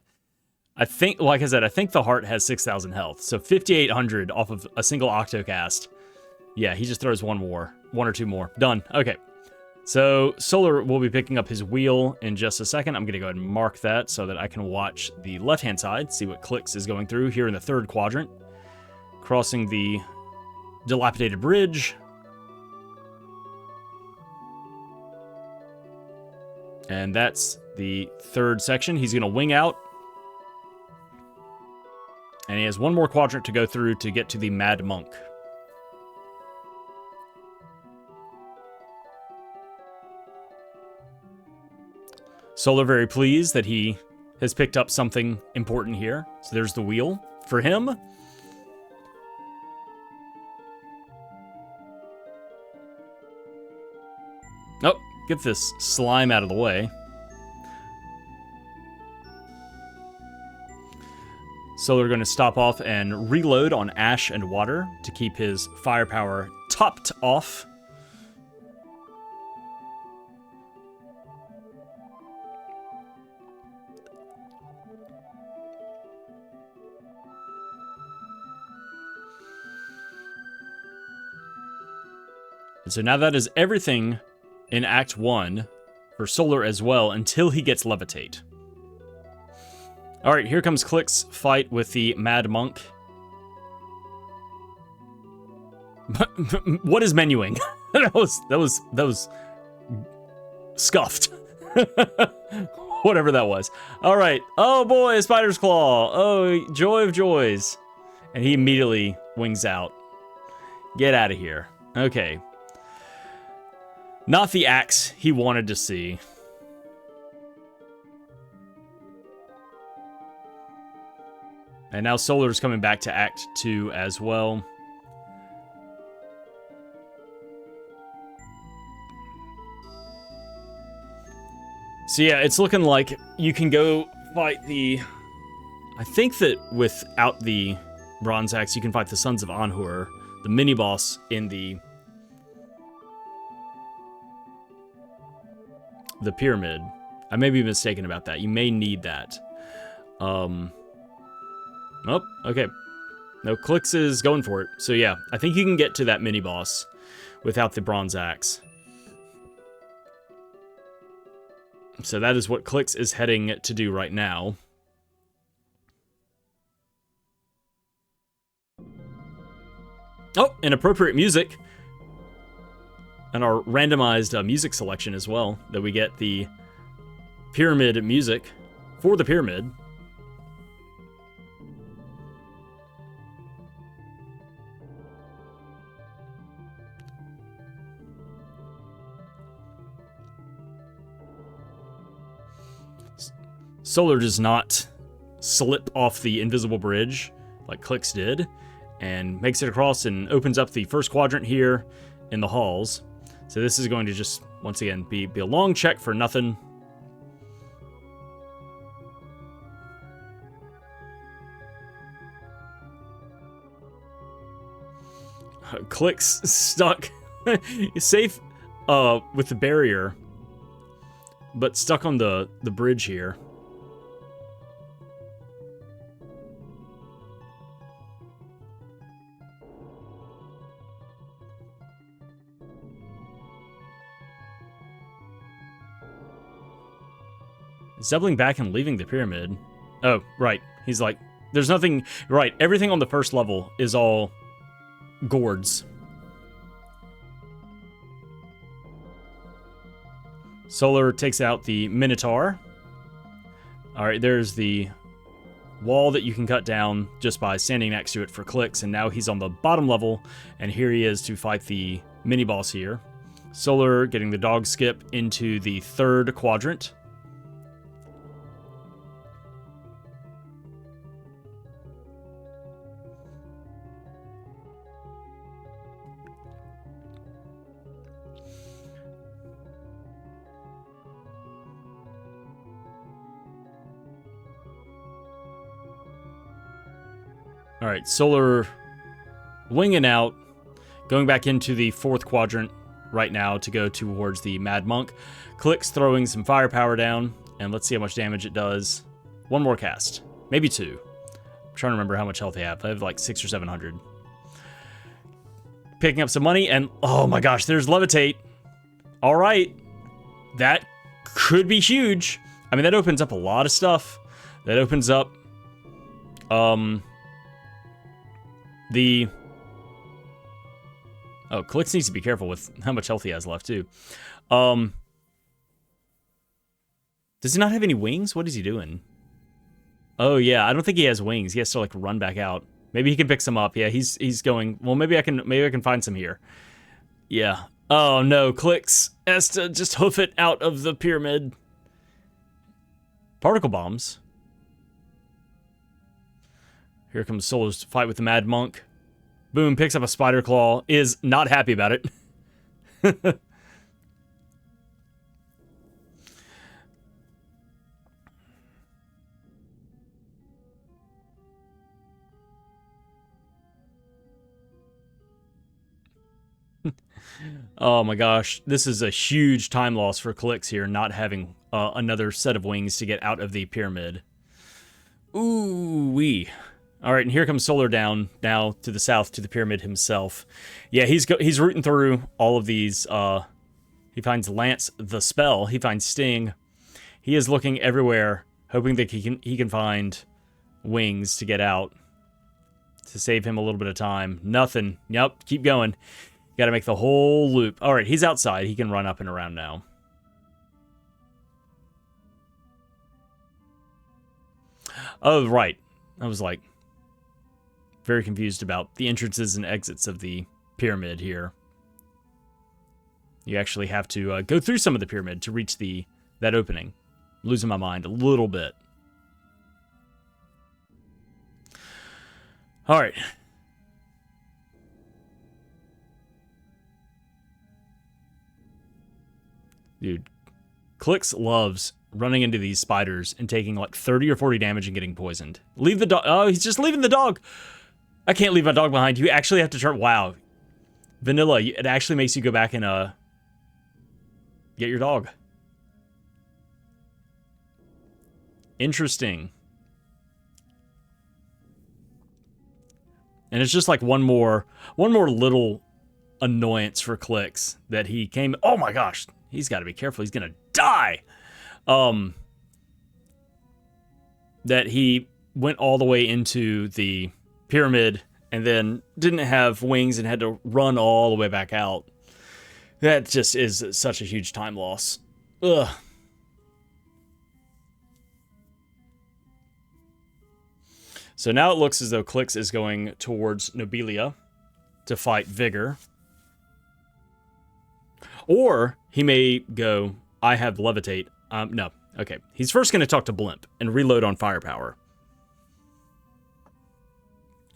I think, like I said, I think the Heart has 6,000 health. So 5,800 off of a single octocast. Yeah, he just throws one more. One or two more. Done. Okay. So Solar will be picking up his wheel in just a second. I'm going to go ahead and mark that so that I can watch the left-hand side, see what Cliqz is going through here in the 3rd quadrant. Crossing the dilapidated bridge. And that's the 3rd section. He's going to wing out. And he has one more quadrant to go through to get to the Mad Monk. Solar very pleased that he has picked up something important here. So there's the wheel for him. Oh, get this slime out of the way. Solar going to stop off and reload on Ash and Water to keep his firepower topped off. And so now that is everything in Act 1 for Solar as well until he gets Levitate. Alright, here comes Cliqz's fight with the Mad Monk. What is menuing? that was scuffed. Whatever that was. Alright. Oh boy, a spider's claw. Oh, joy of joys. And he immediately wings out. Get out of here. Okay. Not the axe he wanted to see. And now Solar's coming back to Act 2 as well. So yeah, it's looking like you can go fight the... I think that without the Bronze Axe, you can fight the Sons of Anhur, the mini-boss in the pyramid. I may be mistaken about that. You may need that. Oh, okay. No, Cliqz is going for it. So yeah, I think you can get to that mini-boss without the Bronze Axe. So that is what Cliqz is heading to do right now. Oh, and appropriate music. And our randomized music selection as well, that we get the pyramid music for the pyramid. Solar does not slip off the invisible bridge like Cliqz did, and makes it across and opens up the first quadrant here in the halls. So this is going to just, once again, be a long check for nothing. Cliqz stuck. Safe with the barrier, but stuck on the bridge here. Zebbling back and leaving the pyramid. Oh, right. He's like, there's nothing... Right, everything on the first level is all gourds. Solar takes out the Minotaur. Alright, there's the wall that you can cut down just by standing next to it for Cliqz, and now he's on the bottom level, and here he is to fight the mini-boss here. Solar getting the dog skip into the third quadrant. All right, Solar winging out, going back into the fourth quadrant right now to go towards the Mad Monk. Cliqz throwing some firepower down, and let's see how much damage it does. One more cast, maybe two. I'm trying to remember how much health they have. I have like 600 or 700. Picking up some money, and oh my gosh, there's Levitate. All right, that could be huge. I mean, that opens up a lot of stuff. That opens up, Oh, Cliqz needs to be careful with how much health he has left, too. Does he not have any wings? What is he doing? Oh, yeah, I don't think he has wings. He has to, like, run back out. Maybe he can pick some up. Yeah, he's going... Well, maybe I can find some here. Yeah. Oh, no, Cliqz has to just hoof it out of the pyramid. Particle bombs. Here comes Solar's fight with the Mad Monk. Boom, picks up a spider claw, is not happy about it. Oh my gosh, this is a huge time loss for Cliqz here, not having another set of wings to get out of the pyramid. Ooh-wee. All right, and here comes Solar down now to the south to the pyramid himself. Yeah, he's rooting through all of these. He finds Lance the spell. He finds Sting. He is looking everywhere, hoping that he can find wings to get out to save him a little bit of time. Nothing. Yep, keep going. Got to make the whole loop. All right, he's outside. He can run up and around now. Oh, right. I was like very confused about the entrances and exits of the pyramid here. You actually have to go through some of the pyramid to reach that opening. I'm losing my mind a little bit. All right. Dude, Cliqz loves running into these spiders and taking like 30 or 40 damage and getting poisoned. Leave the dog. Oh, he's just leaving the dog. I can't leave my dog behind. You actually have to turn. Wow. Vanilla, it actually makes you go back and get your dog. Interesting. And it's just like one more little annoyance for Cliqz that he came. Oh my gosh. He's got to be careful. He's going to die. That he went all the way into the pyramid and then didn't have wings and had to run all the way back out. That just is such a huge time loss. Ugh. So now it looks as though Cliqz is going towards Nobilia to fight Vigor. Or he may go, I have Levitate. No. Okay. He's first going to talk to Blimp and reload on firepower.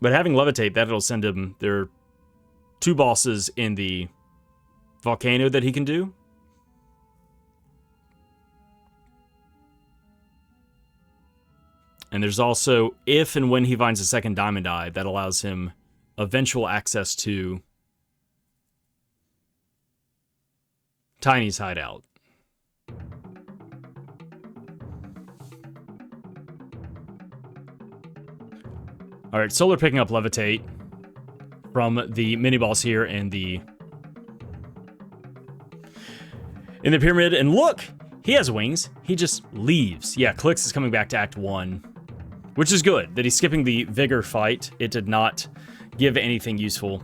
But having Levitate, that'll send him... There are 2 bosses in the volcano that he can do. And there's also, if and when he finds a second diamond eye, that allows him eventual access to Tiny's hideout. All right, Solar picking up Levitate from the mini-boss here in the pyramid. And look, He has wings. He just leaves. Yeah, Cliqz is coming back to Act 1. Which is good, that he's skipping the Vigor fight. It did not give anything useful.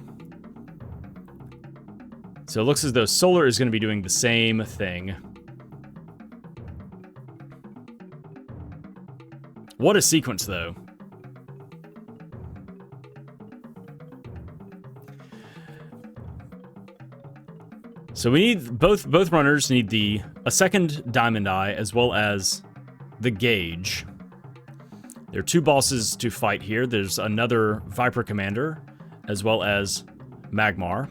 So it looks as though Solar is going to be doing the same thing. What a sequence, though. So we need, both runners need a second Diamond Eye as well as the Gauge. There are two bosses to fight here. There's another Viper Commander, as well as Magmar.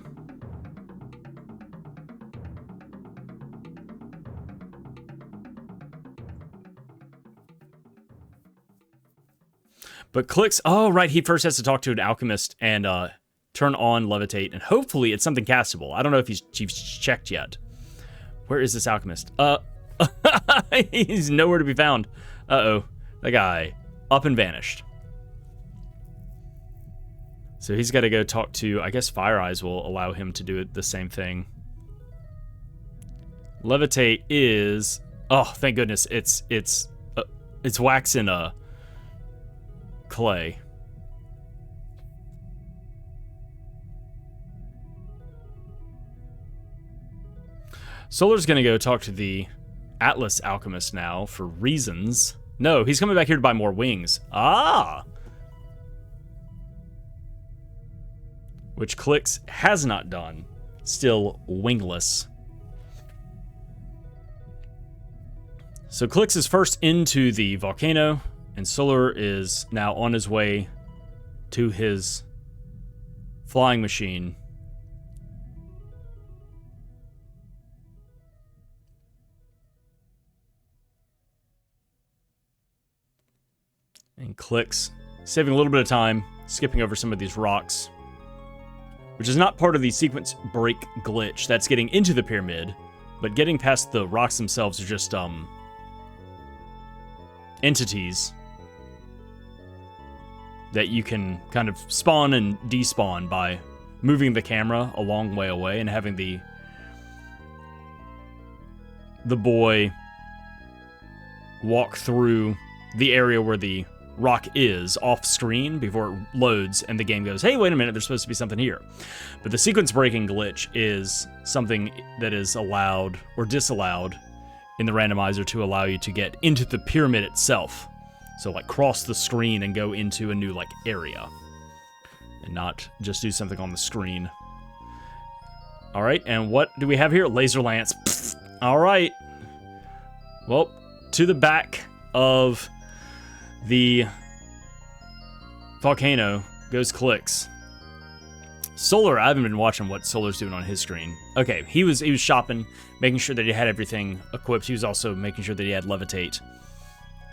But Cliqz, oh right, he first has to talk to an alchemist and turn on Levitate, and hopefully it's something castable. I don't know if he's checked yet. Where is this alchemist? He's nowhere to be found. Uh-oh, that guy up and vanished. So he's got to go talk to, I guess Fire Eyes will allow him to do the same thing. Levitate is, oh, thank goodness, it's wax in a clay. Solar's gonna go talk to the Atlas Alchemist now for reasons. No, he's coming back here to buy more wings. Ah! Which Cliqz has not done. Still wingless. So Cliqz is first into the volcano, and Solar is now on his way to his flying machine. And Cliqz saving a little bit of time, skipping over some of these rocks, which is not part of the sequence break glitch. That's getting into the pyramid, but getting past the rocks themselves are just entities that you can kind of spawn and despawn by moving the camera a long way away and having the boy walk through the area where the rock is off screen before it loads and the game goes, hey, wait a minute, there's supposed to be something here. But the sequence breaking glitch is something that is allowed or disallowed in the randomizer to allow you to get into the pyramid itself. So like cross the screen and go into a new like area and not just do something on the screen. All right, and what do we have here? Laser lance. Pfft. All right. Well, to the back of the volcano goes Cliqz. Solar, I haven't been watching what Solar's doing on his screen. Okay, he was shopping, making sure that he had everything equipped. He was also making sure that he had Levitate.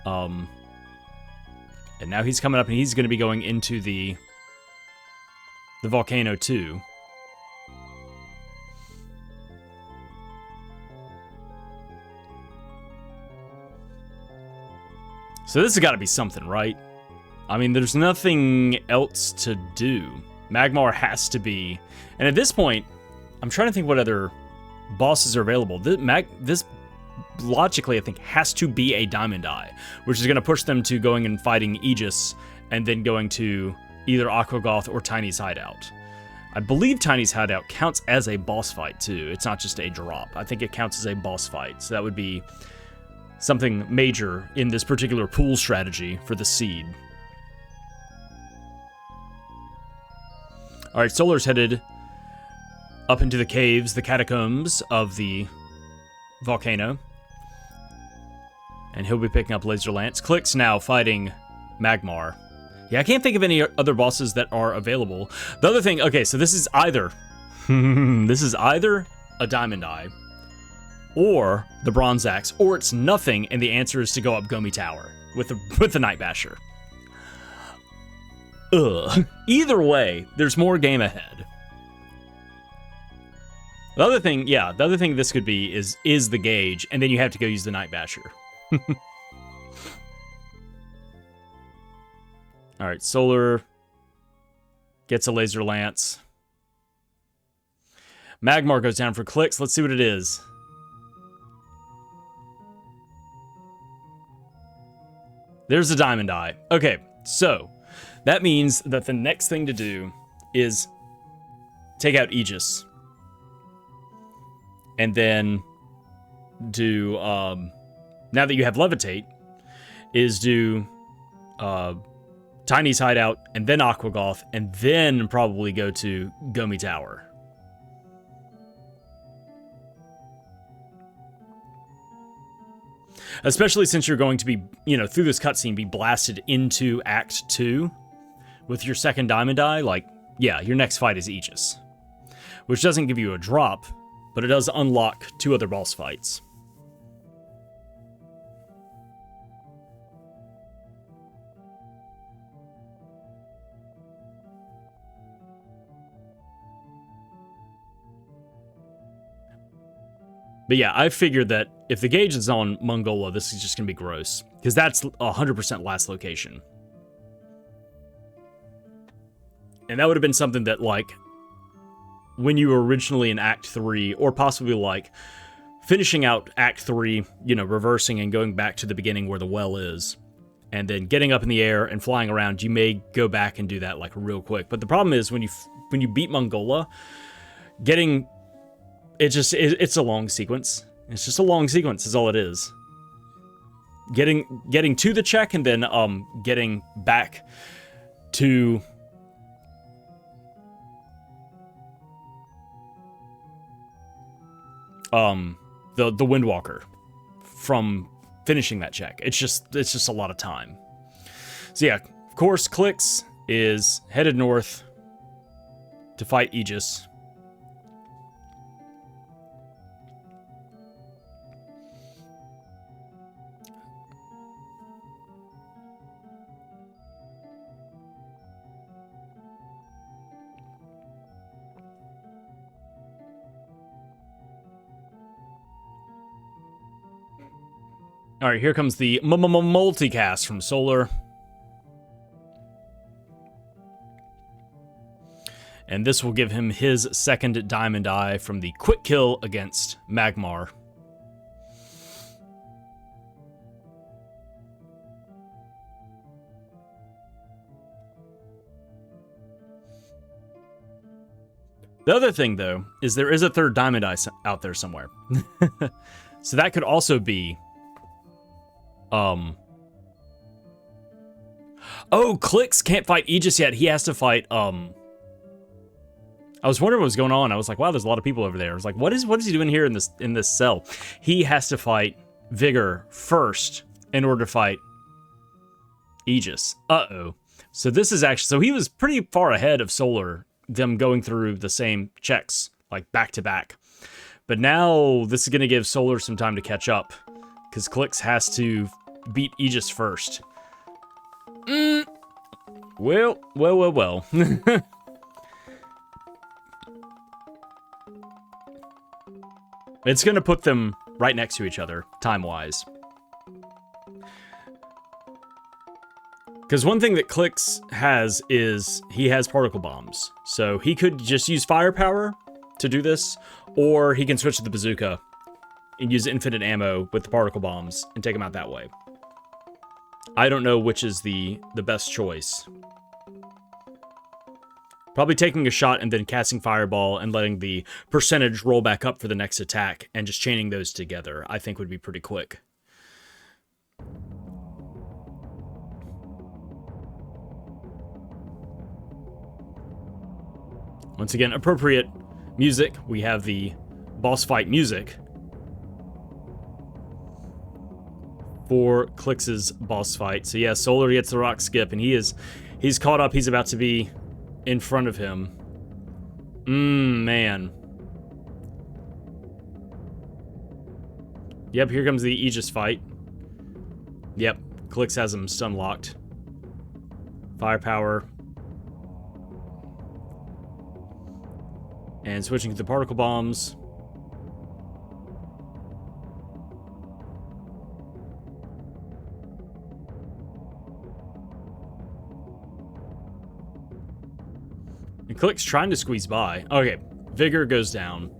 And now he's coming up and he's going to be going into the volcano too. So this has got to be something, right? I mean, there's nothing else to do. Magmar has to be... And at this point, I'm trying to think what other bosses are available. This logically, I think, has to be a Diamond Eye, which is going to push them to going and fighting Aegis, and then going to either Aquagoth or Tiny's hideout. I believe Tiny's hideout counts as a boss fight, too. It's not just a drop. I think it counts as a boss fight, so that would be something major in this particular pool strategy for the seed. All right, Solar's headed up into the caves, the catacombs of the volcano. And he'll be picking up Laser Lance. Cliqz now fighting Magmar. Yeah, I can't think of any other bosses that are available. The other thing, okay, so this is either... this is either a Diamond Eye, or the Bronze Axe, or it's nothing, and the answer is to go up Gomi Tower with the Night Basher. Ugh. Either way, there's more game ahead. The other thing this could be is the Gauge, and then you have to go use the Night Basher. Alright, Solar gets a Laser Lance. Magmar goes down for Cliqz. Let's see what it is. There's a diamond eye. Okay, so that means that the next thing to do is take out Aegis. And then do, now that you have Levitate, is do Tiny's Hideout, and then Aquagoth, and then probably go to Gomi Tower. Especially since you're going to be, you know, through this cutscene, be blasted into Act 2 with your second Diamond Eye. Like, yeah, your next fight is Aegis. Which doesn't give you a drop, but it does unlock 2 other boss fights. But yeah, I figured that if the gauge is on Mongola, this is just going to be gross. Because that's 100% last location. And that would have been something that, like, when you were originally in Act 3, or possibly, like, finishing out Act 3, you know, reversing and going back to the beginning where the well is, and then getting up in the air and flying around, you may go back and do that, like, real quick. But the problem is, when you beat Mongola, getting... It's a long sequence. It's just a long sequence is all it is. Getting to the check and then getting back to the Windwalker from finishing that check. It's just a lot of time. So yeah, of course Cliqz is headed north to fight Aegis. All right, here comes the multicast from Solar. And this will give him his second Diamond Eye from the quick kill against Magmar. The other thing, though, is there is a third Diamond Eye out there somewhere. So that could also be... Oh, Cliqz can't fight Aegis yet. He has to fight, I was wondering what was going on. I was like, wow, there's a lot of people over there. I was like, what is he doing here in this cell? He has to fight Vigor first in order to fight Aegis. Uh-oh. So this is actually... So he was pretty far ahead of Solar, them going through the same checks, like, back-to-back. But now this is going to give Solar some time to catch up, because Cliqz has to beat Aegis first. Well. It's going to put them right next to each other, time-wise. Because one thing that Cliqz has is he has particle bombs. So he could just use firepower to do this, or he can switch to the bazooka and use infinite ammo with the particle bombs and take them out that way. I don't know which is the best choice. Probably taking a shot and then casting Fireball and letting the percentage roll back up for the next attack and just chaining those together, I think would be pretty quick. Once again, appropriate music. We have the boss fight music for Cliqz's boss fight. So yeah, Solar gets the rock skip, and he's caught up. He's about to be in front of him. Man. Yep, here comes the Aegis fight. Yep, Cliqz has him stun locked. Firepower. And switching to the particle bombs. And Cliqz trying to squeeze by. Okay, Vigor goes down.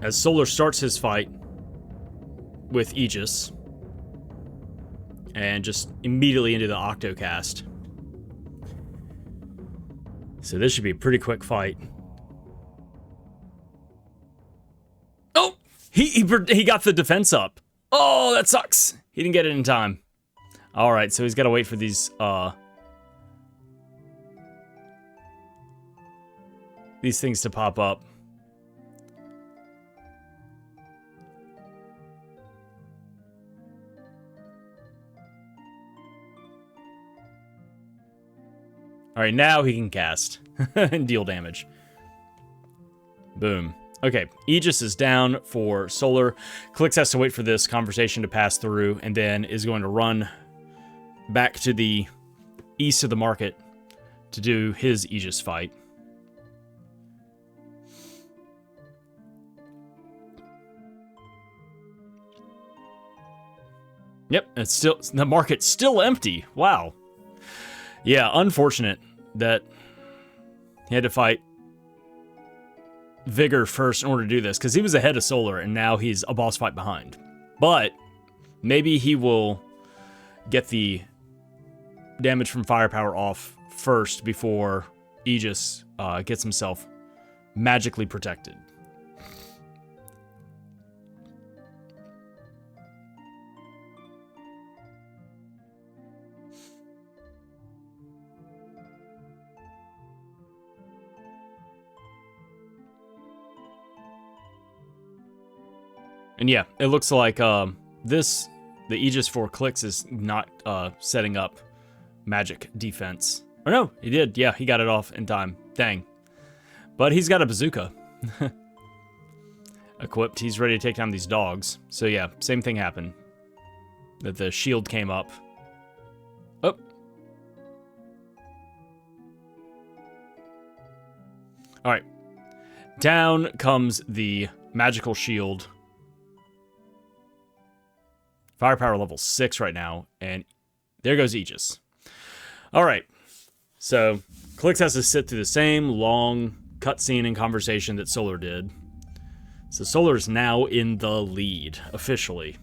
As Solar starts his fight with Aegis. and just immediately into the Octocast. So this should be a pretty quick fight. Oh! He got the defense up. Oh, that sucks. He didn't get it in time. Alright, so he's got to wait for these things to pop up. Alright, now he can cast and deal damage. Boom. Okay, Aegis is down for Solar. Cliqz has to wait for this conversation to pass through, and then is going to run back to the east of the market to do his Aegis fight. Yep, it's still, the market's still empty. Wow. Yeah, unfortunate that he had to fight Vigor first in order to do this, because he was ahead of Solar, and now he's a boss fight behind. But maybe he will get the damage from firepower off first before Aegis gets himself magically protected. And yeah, it looks like the Aegis for Cliqz is not setting up magic defense. Or no, he did. Yeah, he got it off in time. Dang. But he's got a bazooka. Equipped. He's ready to take down these dogs. So yeah, same thing happened. That the shield came up. Oh. Alright. Down comes the magical shield. Firepower level 6 right now, and there goes Aegis. Alright, so Cliqz has to sit through the same long cutscene and conversation that Solar did. So Solar is now in the lead, officially.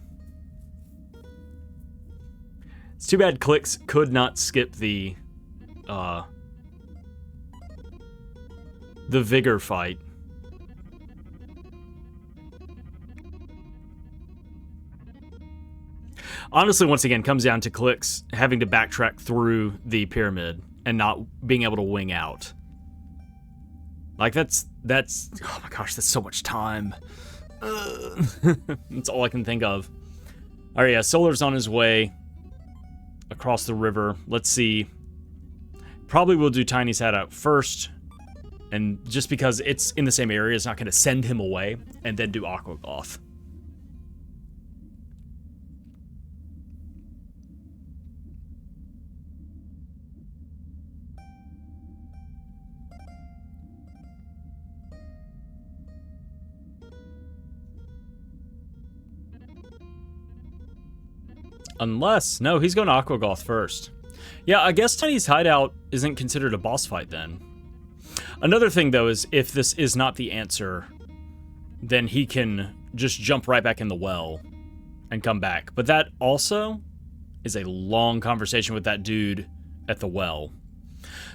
It's too bad Cliqz could not skip the Vigor fight. Honestly, once again, comes down to Cliqz having to backtrack through the pyramid and not being able to wing out. Like, that's oh my gosh, that's so much time. That's all I can think of. Alright, yeah, Solar's on his way across the river. Let's see. Probably we'll do Tiny's Hideout first. And just because it's in the same area, it's not going to send him away. And then do Aquagoth. Unless, no, he's going to Aquagoth first. Yeah, I guess Tiny's Hideout isn't considered a boss fight then. Another thing, though, is if this is not the answer, then he can just jump right back in the well and come back. But that also is a long conversation with that dude at the well.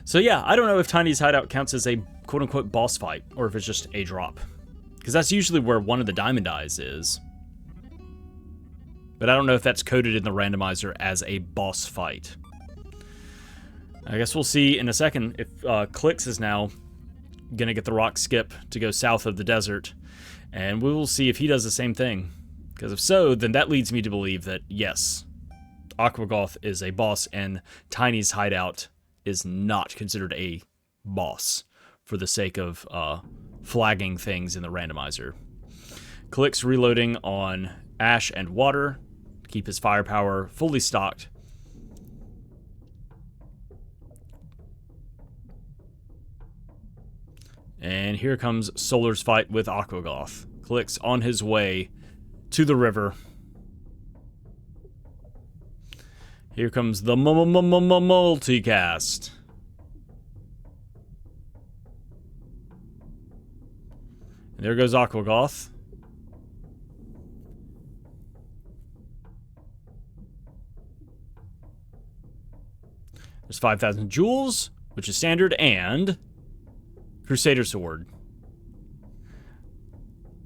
So yeah, I don't know if Tiny's Hideout counts as a quote-unquote boss fight, or if it's just a drop. Because that's usually where one of the diamond eyes is. But I don't know if that's coded in the randomizer as a boss fight. I guess we'll see in a second if Cliqz is now going to get the rock skip to go south of the desert. And we will see if he does the same thing. Because if so, then that leads me to believe that, yes, Aquagoth is a boss and Tiny's Hideout is not considered a boss for the sake of flagging things in the randomizer. Cliqz reloading on Ash and Water. Keep his firepower fully stocked. And here comes Solar's fight with Aquagoth. Cliqz on his way to the river. Here comes the multicast. There goes Aquagoth. There's 5,000 jewels, which is standard, and Crusader Sword.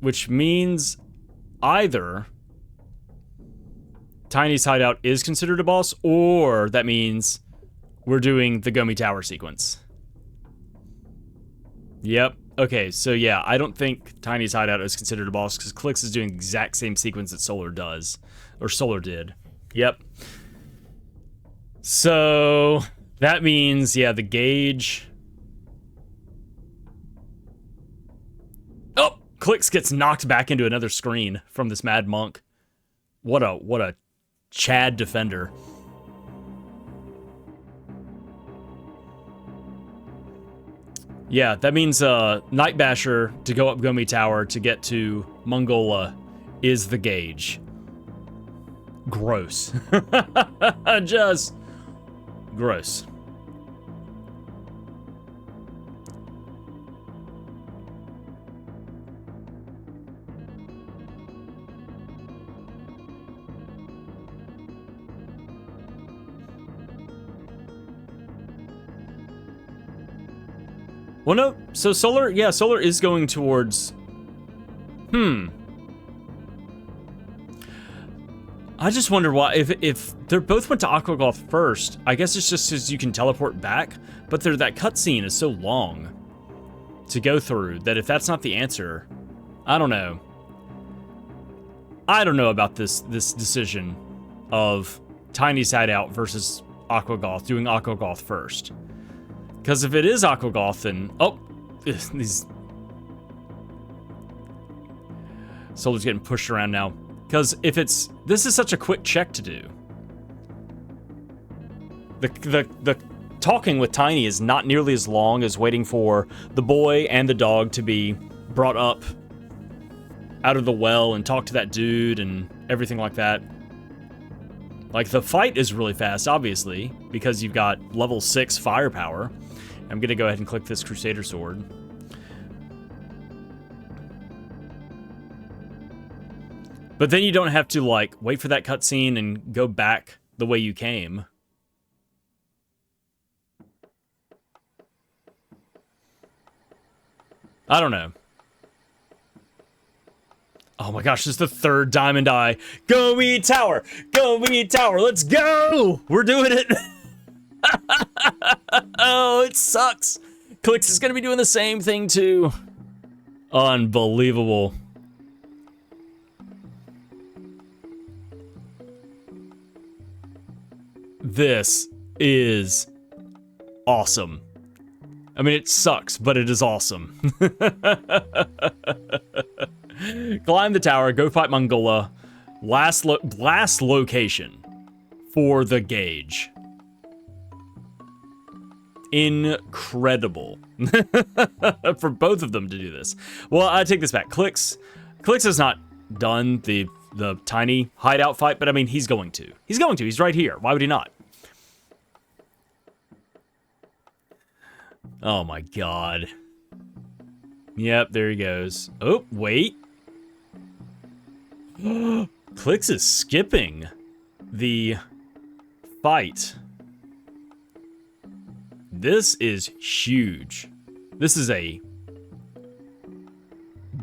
Which means either Tiny's hideout is considered a boss, or that means we're doing the Gomi Tower sequence. Yep. Okay, so yeah, I don't think Tiny's hideout is considered a boss because Cliqz is doing the exact same sequence that Solar does. Or Solar did. Yep. So that means, yeah, the gauge. Oh! Cliqz gets knocked back into another screen from this mad monk. What a Chad defender. Yeah, that means Night Basher to go up Gomi Tower to get to Mongola is the gauge. Gross. Just gross. Well, no. So Solar, yeah, Solar is going towards... I just wonder why, if they're both went to Aquagolf first, I guess it's just because you can teleport back, but that cutscene is so long to go through that if that's not the answer, I don't know. I don't know about this decision of Tiny's hideout versus Aquagolf, doing Aquagolf first. Because if it is Aquagolf, then... Oh! These... Solar's getting pushed around now. Because if it's... This is such a quick check to do. The talking with Tiny is not nearly as long as waiting for the boy and the dog to be brought up out of the well and talk to that dude and everything like that. Like, the fight is really fast, obviously, because you've got level 6 firepower. I'm gonna go ahead and click this Crusader Sword. But then you don't have to, like, wait for that cutscene and go back the way you came. I don't know. Oh my gosh, this is the third diamond eye. Gomi Tower! Gomi Tower, let's go! We're doing it! Oh, it sucks. Cliqz is gonna be doing the same thing too. Unbelievable. This is awesome. I mean, it sucks, but it is awesome. Climb the tower, go fight Mongola. Last location for the gauge. Incredible. For both of them to do this. Well, I take this back. Cliqz has not done the Tiny hideout fight, but I mean, he's going to. He's right here. Why would he not? Oh my god. Yep, there he goes. Oh, wait. Cliqz is skipping the fight. This is huge. This is a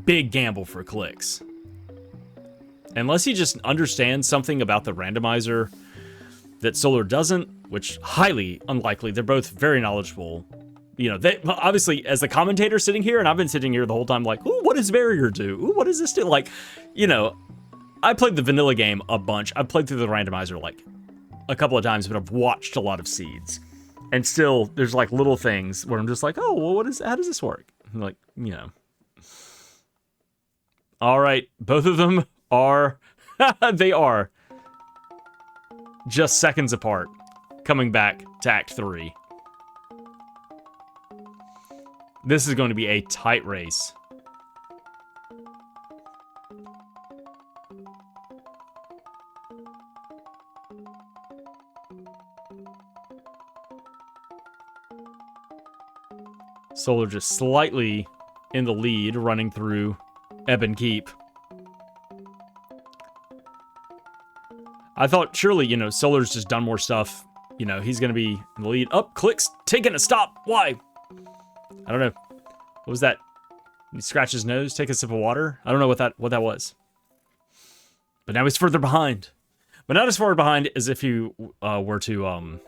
big gamble for Cliqz. Unless he just understands something about the randomizer that Solar doesn't, which highly unlikely. They're both very knowledgeable. You know, they obviously, as the commentator sitting here, and I've been sitting here the whole time like, ooh, what does barrier do? Ooh, what does this do? Like, you know, I played the vanilla game a bunch. I've played through the randomizer like a couple of times, but I've watched a lot of seeds. And still, there's like little things where I'm just like, oh, well, how does this work? I'm like, you know. All right, both of them are, they are just seconds apart, coming back to Act 3. This is going to be a tight race. Solar just slightly in the lead, running through Ebon Keep. I thought surely, you know, Solar's just done more stuff you know, he's going to be in the lead. Up, Cliqz, taking a stop. Why? I don't know. What was that? He scratched his nose, take a sip of water. I don't know what that was. But now he's further behind. But not as far behind as if you were to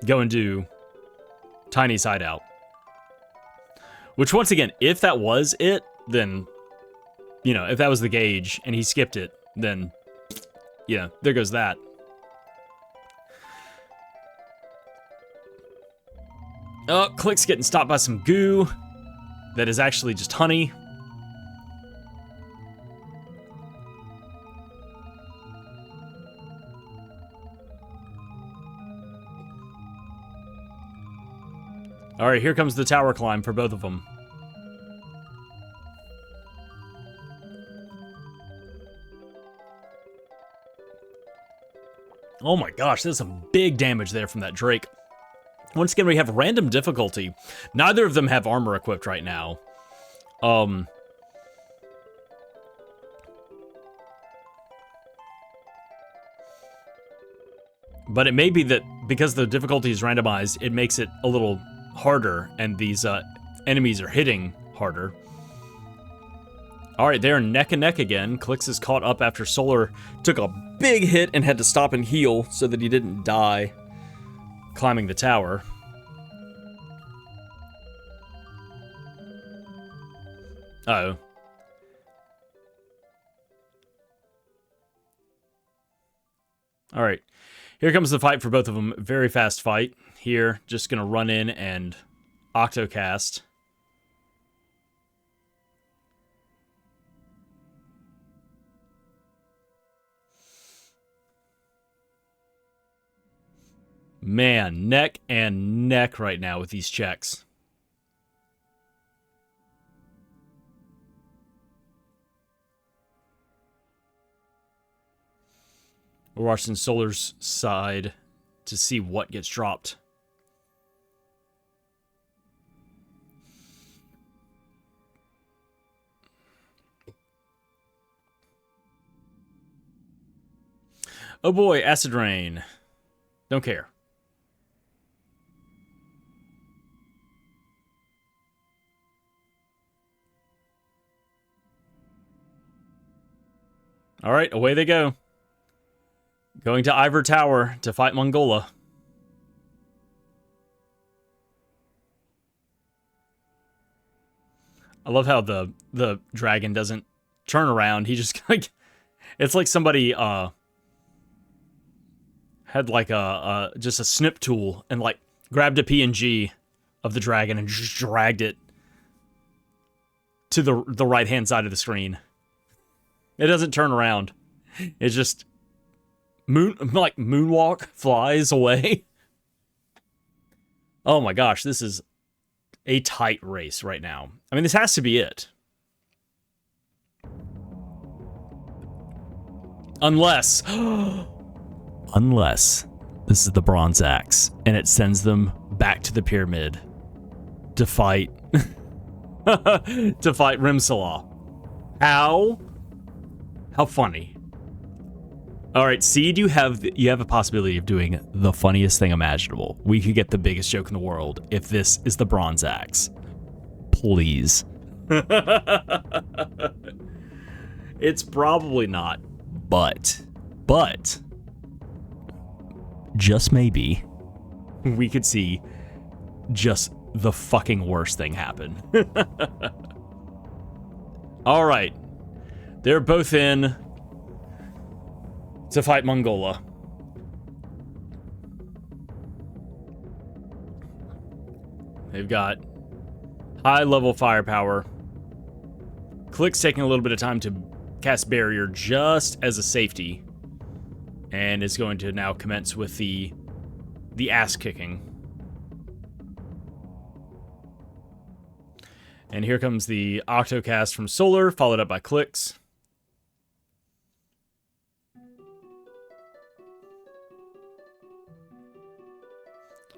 go and do Tiny Side Out. Which, once again, if that was it, then, you know, if that was the gauge and he skipped it, then, yeah, there goes that. Oh, Cliqz getting stopped by some goo that is actually just honey. All right, here comes the tower climb for both of them. Oh my gosh, there's some big damage there from that Drake. Once again, we have random difficulty. Neither of them have armor equipped right now. But it may be that because the difficulty is randomized, it makes it a little harder, and these enemies are hitting harder. Alright, they're neck and neck again. Cliqz is caught up after Solar took a big hit and had to stop and heal so that he didn't die climbing the tower. Uh-oh. Alright. Here comes the fight for both of them. Very fast fight. Here, just gonna run in and Octocast. Man, neck and neck right now with these checks. We're watching Solar's side to see what gets dropped. Oh boy, Acid Rain. Don't care. All right, away they go. Going to Ivor Tower to fight Mongola. I love how the dragon doesn't turn around. He just like, it's like somebody had like just a snip tool and like grabbed a PNG of the dragon and just dragged it to the right hand side of the screen. It doesn't turn around. It just moonwalk flies away. Oh my gosh, this is a tight race right now. I mean, this has to be it. Unless this is the Bronze Axe and it sends them back to the pyramid to fight to fight Rimsalah. How funny. All right, Seed, you have a possibility of doing the funniest thing imaginable. We could get the biggest joke in the world if this is the Bronze Axe. Please. It's probably not, but just maybe we could see just the fucking worst thing happen. All right. They're both in to fight Mongola. They've got high-level firepower. Cliqz taking a little bit of time to cast Barrier just as a safety, and is going to now commence with the ass-kicking. And here comes the Octocast from Solar, followed up by Cliqz.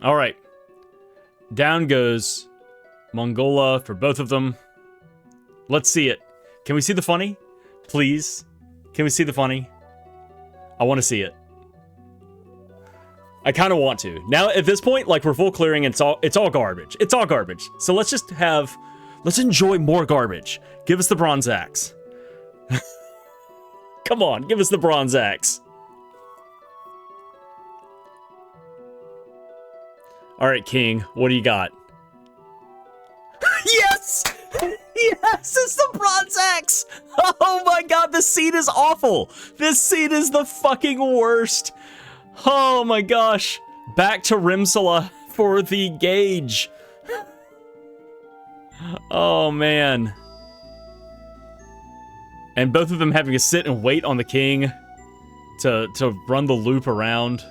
All right. Down goes Mongola for both of them. Let's see it. Can we see the funny? Please? Can we see the funny? I want to see it. I kind of want to. Now, at this point, like, we're full clearing, and it's all garbage. It's all garbage. So let's just let's enjoy more garbage. Give us the bronze axe. Come on, give us the bronze axe. All right, King, what do you got? Yes! Yes, it's the bronze axe! Oh my god, this seed is awful! This seed is the fucking worst! Oh my gosh. Back to Rimsala for the gauge. Oh man. And both of them having to sit and wait on the king to run the loop around.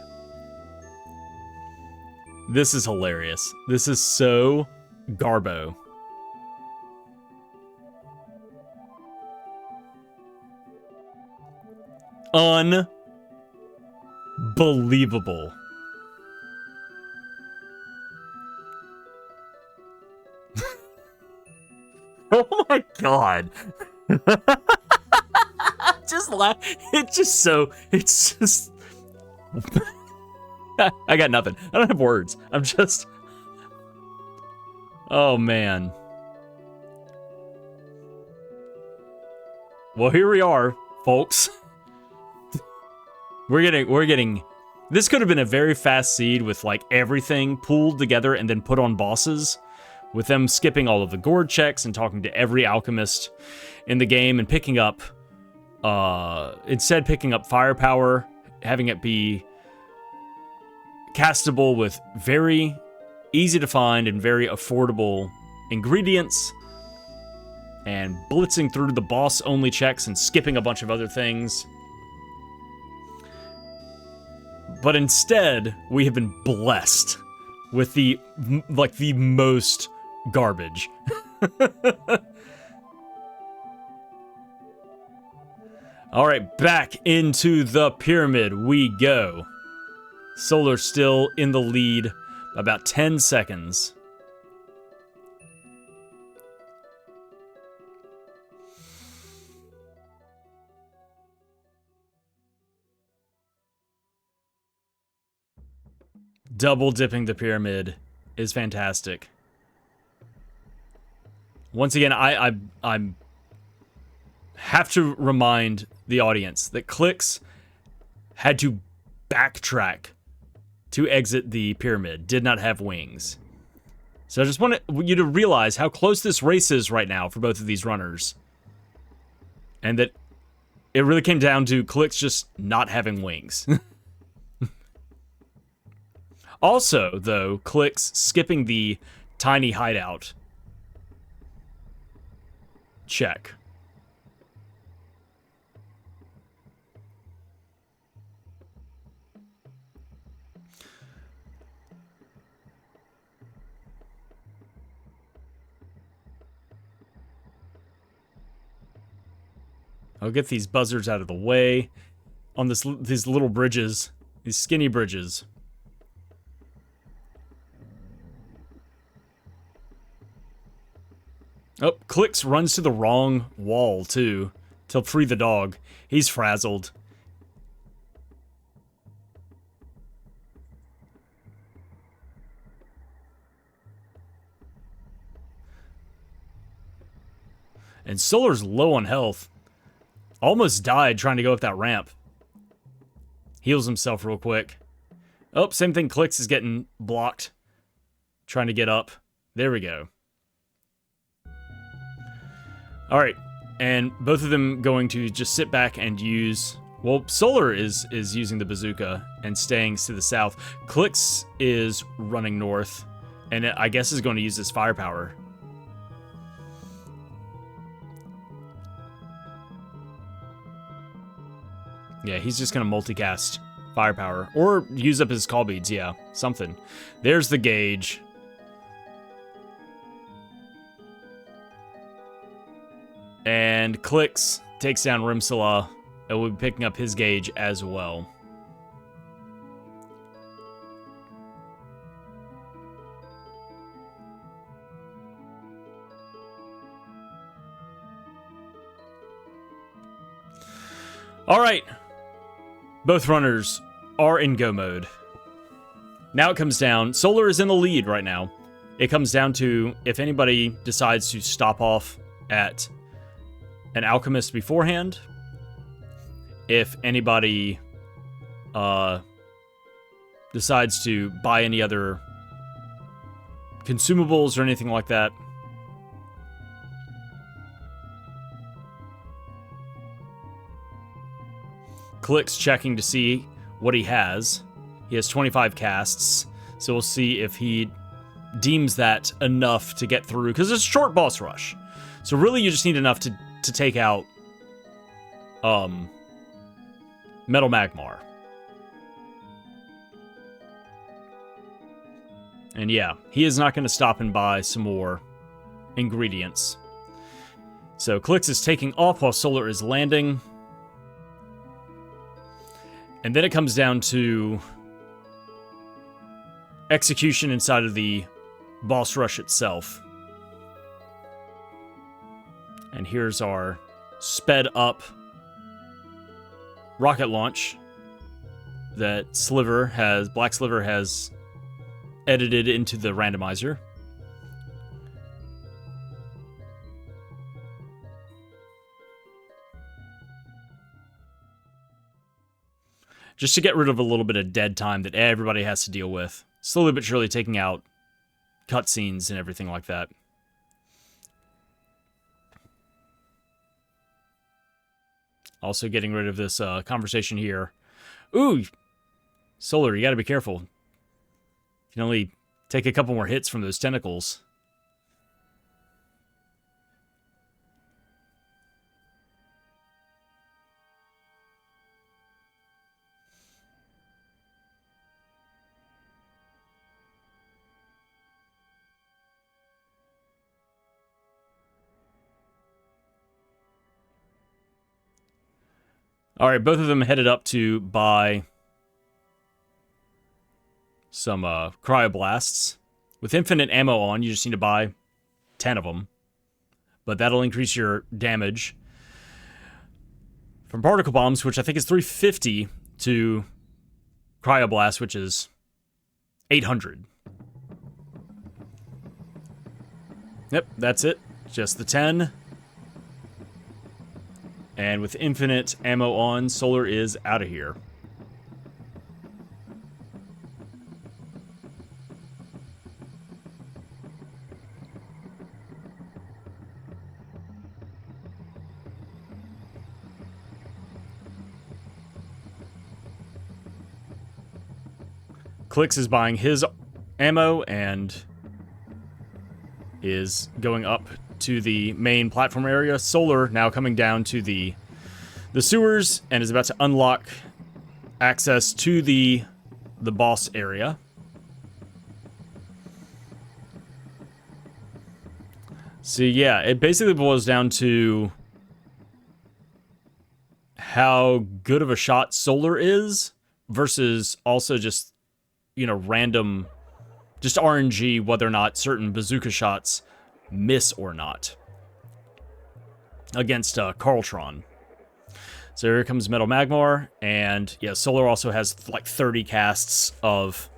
This is hilarious. This is so garbo. Unbelievable. Oh my god. Just laugh. It's just I got nothing. I don't have words. I'm just... Oh man. Well, here we are, folks. We're getting... This could have been a very fast seed with, like, everything pooled together and then put on bosses, with them skipping all of the gourd checks and talking to every alchemist in the game and picking up, instead picking up firepower, having it be castable with very easy to find and very affordable ingredients, and blitzing through the boss-only checks and skipping a bunch of other things. But instead, we have been blessed with the most garbage. All right, back into the pyramid we go. Solar still in the lead, about 10 seconds. Double dipping the pyramid is fantastic. Once again, I have to remind the audience that Cliqz had to backtrack to exit the pyramid, did not have wings. So I just want you to realize how close this race is right now for both of these runners. And that it really came down to Cliqz just not having wings. Also, though, Cliqz skipping the tiny hideout. Check. I'll get these buzzards out of the way on these little bridges, these skinny bridges. Oh, Cliqz runs to the wrong wall, too, to free the dog. He's frazzled. And Solar's low on health. Almost died trying to go up that ramp. Heals himself real quick. Oh, same thing. Cliqz is getting blocked. Trying to get up. There we go. Alright, and both of them going to just sit back and use... Well, Solar is using the bazooka and staying to the south. Cliqz is running north, and I guess is going to use his firepower. Yeah, he's just going to multicast firepower. Or use up his call beads, yeah, something. There's the gauge. And Cliqz takes down Rimsala, and will be picking up his gauge as well. All right. Both runners are in go mode. Now it comes down. Solar is in the lead right now. It comes down to if anybody decides to stop off at an alchemist beforehand. If anybody decides to buy any other consumables or anything like that. Cliqz checking to see what he has. He has 25 casts, so we'll see if he deems that enough to get through, because it's a short boss rush. So really you just need enough to take out Metal Magmar. And yeah, he is not going to stop and buy some more ingredients. So Cliqz is taking off while Solar is landing. And then it comes down to execution inside of the boss rush itself. And here's our sped up rocket launch that Black Sliver has edited into the randomizer. Just to get rid of a little bit of dead time that everybody has to deal with. Slowly but surely taking out cutscenes and everything like that. Also getting rid of this conversation here. Ooh! Solar, you gotta be careful. You can only take a couple more hits from those tentacles. Alright, both of them headed up to buy some cryoblasts. With infinite ammo on, you just need to buy 10 of them. But that'll increase your damage from particle bombs, which I think is 350, to cryoblast, which is 800. Yep, that's it. Just the 10. And with infinite ammo on, Solar is out of here. Cliqz is buying his ammo and is going up to the main platform area. Solar now coming down to the sewers and is about to unlock access to the boss area. So yeah, it basically boils down to how good of a shot Solar is versus also just, you know, random, just RNG, whether or not certain bazooka shots miss or not against Carltron. So here comes Metal Magmar, and yeah, Solar also has like 30 casts of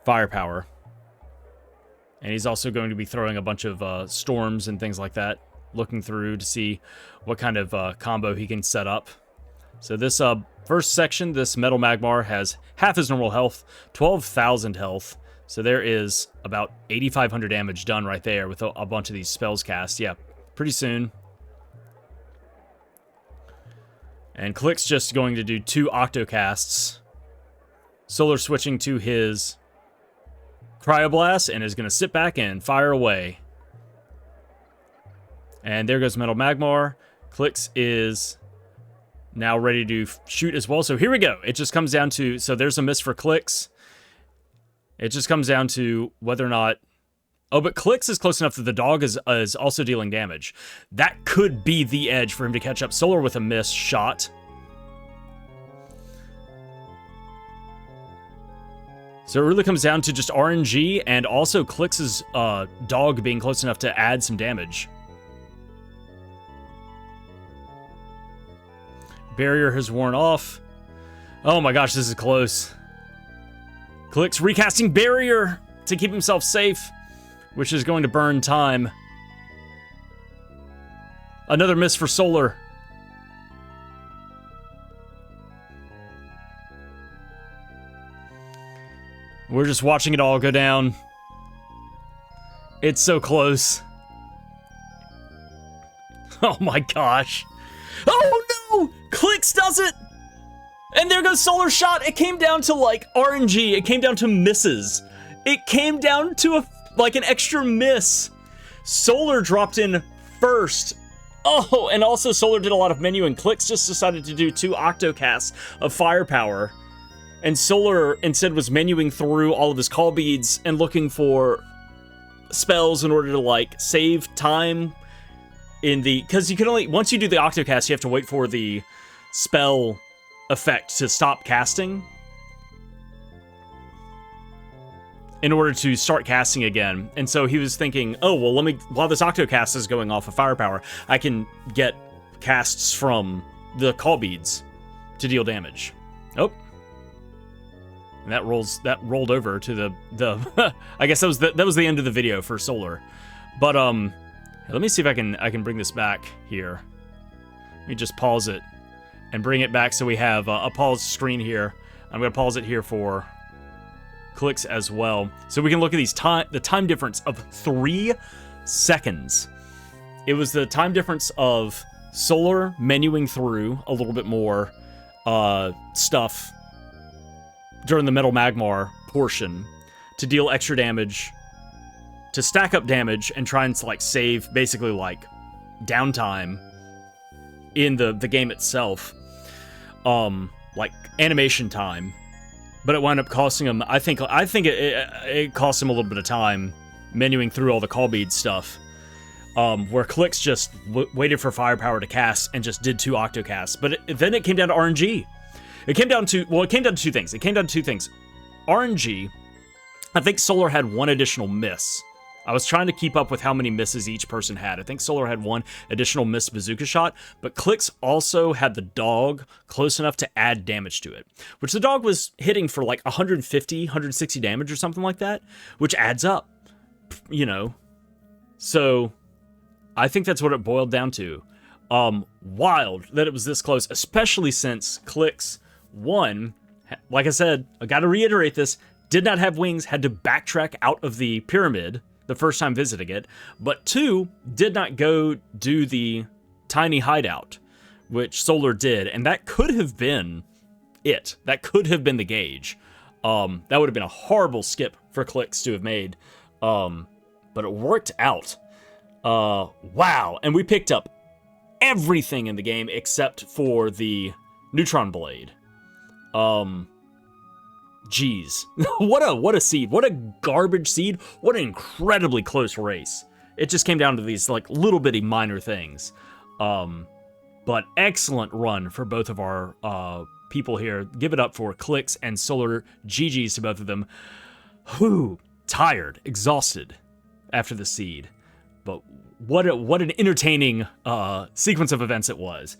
firepower. And he's also going to be throwing a bunch of storms and things like that, looking through to see what kind of combo he can set up. So this first section, this Metal Magmar has half his normal health, 12,000 health. So there is about 8,500 damage done right there with a bunch of these spells cast. Yeah, pretty soon. And Cliqz just going to do 2 octocasts. Solar switching to his cryoblast and is going to sit back and fire away. And there goes Metal Magmar. Cliqz is now ready to shoot as well. So here we go. It just comes down to, so there's a miss for Cliqz. It just comes down to whether or not... Oh, but Cliqz is close enough that the dog is also dealing damage. That could be the edge for him to catch up. Solar with a miss shot. So it really comes down to just RNG and also Cliqz's dog being close enough to add some damage. Barrier has worn off. Oh my gosh, this is close. Cliqz recasting barrier to keep himself safe, which is going to burn time. Another miss for Solar. We're just watching it all go down. It's so close. Oh my gosh. Oh no! Cliqz does it! And there goes Solar shot. It came down to like RNG. It came down to misses. It came down to like an extra miss. Solar dropped in first. Oh, and also Solar did a lot of menu, and Cliqz just decided to do 2 octocasts of firepower. And Solar instead was menuing through all of his call beads and looking for spells in order to like save time in the, because you can only, once you do the octocast, you have to wait for the spell effect to stop casting in order to start casting again. And so he was thinking, oh, well, let me, while this octocast is going off of firepower, I can get casts from the call beads to deal damage. Oh. And that rolled over to the I guess that was the end of the video for Solar. But let me see if I can bring this back here. Let me just pause it and bring it back so we have a paused screen here. I'm gonna pause it here for Cliqz as well, so we can look at these the time difference of 3 seconds. It was the time difference of Solar menuing through a little bit more stuff during the Metal Magmar portion to deal extra damage, to stack up damage and try and like save basically like downtime in the game itself, like animation time. But it wound up costing him, I think it cost him a little bit of time menuing through all the call bead stuff, where Cliqz just waited for firepower to cast and just did 2 octocasts. But then it came down to RNG. It came down to 2 things. It came down to 2 things. RNG, I think Solar had 1 additional miss. I was trying to keep up with how many misses each person had. I think Solar had 1 additional missed bazooka shot, but Cliqz also had the dog close enough to add damage to it, which the dog was hitting for like 150, 160 damage or something like that, which adds up, you know. So I think that's what it boiled down to. Wild that it was this close, especially since Cliqz, 1, like I said, I gotta reiterate this, did not have wings, had to backtrack out of the pyramid the first time visiting it, but 2, did not go do the tiny hideout, which Solar did, and that could have been it. That could have been the gauge. That would have been a horrible skip for Cliqz to have made, but it worked out. Wow, and we picked up everything in the game except for the Neutron Blade. Jeez. What a seed. What a garbage seed. What an incredibly close race. It just came down to these like little bitty minor things. But excellent run for both of our people here. Give it up for Cliqz and Solar. GG's to both of them. Whew. Tired, exhausted after the seed. But what an entertaining sequence of events it was.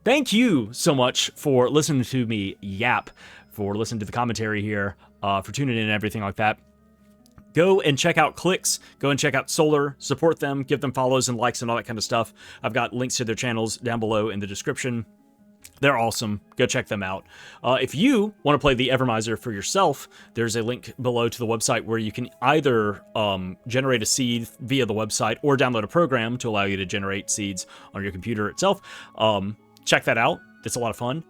Thank you so much for listening to me yap, for listening to the commentary here, for tuning in and everything like that. Go and check out Cliqz. Go and check out Solar. Support them. Give them follows and likes and all that kind of stuff. I've got links to their channels down below in the description. They're awesome. Go check them out. If you want to play the Evermizer for yourself, there's a link below to the website where you can either generate a seed via the website or download a program to allow you to generate seeds on your computer itself. Check that out. It's a lot of fun.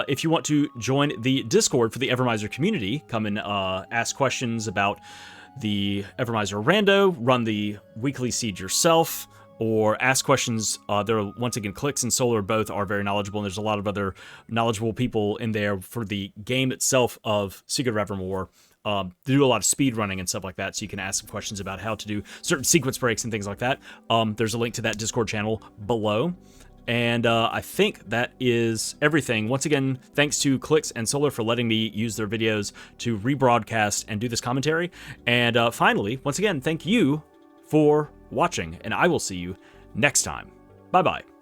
If you want to join the Discord for the Evermizer community, come and ask questions about the Evermizer rando, run the weekly seed yourself, or ask questions. There are, once again, Cliqz and Solar both are very knowledgeable, and there's a lot of other knowledgeable people in there for the game itself of Secret of Evermore. They do a lot of speed running and stuff like that, so you can ask some questions about how to do certain sequence breaks and things like that. There's a link to that Discord channel below. And I think that is everything. Once again, thanks to Cliqz and Solar for letting me use their videos to rebroadcast and do this commentary. And finally, once again, thank you for watching, and I will see you next time. Bye-bye.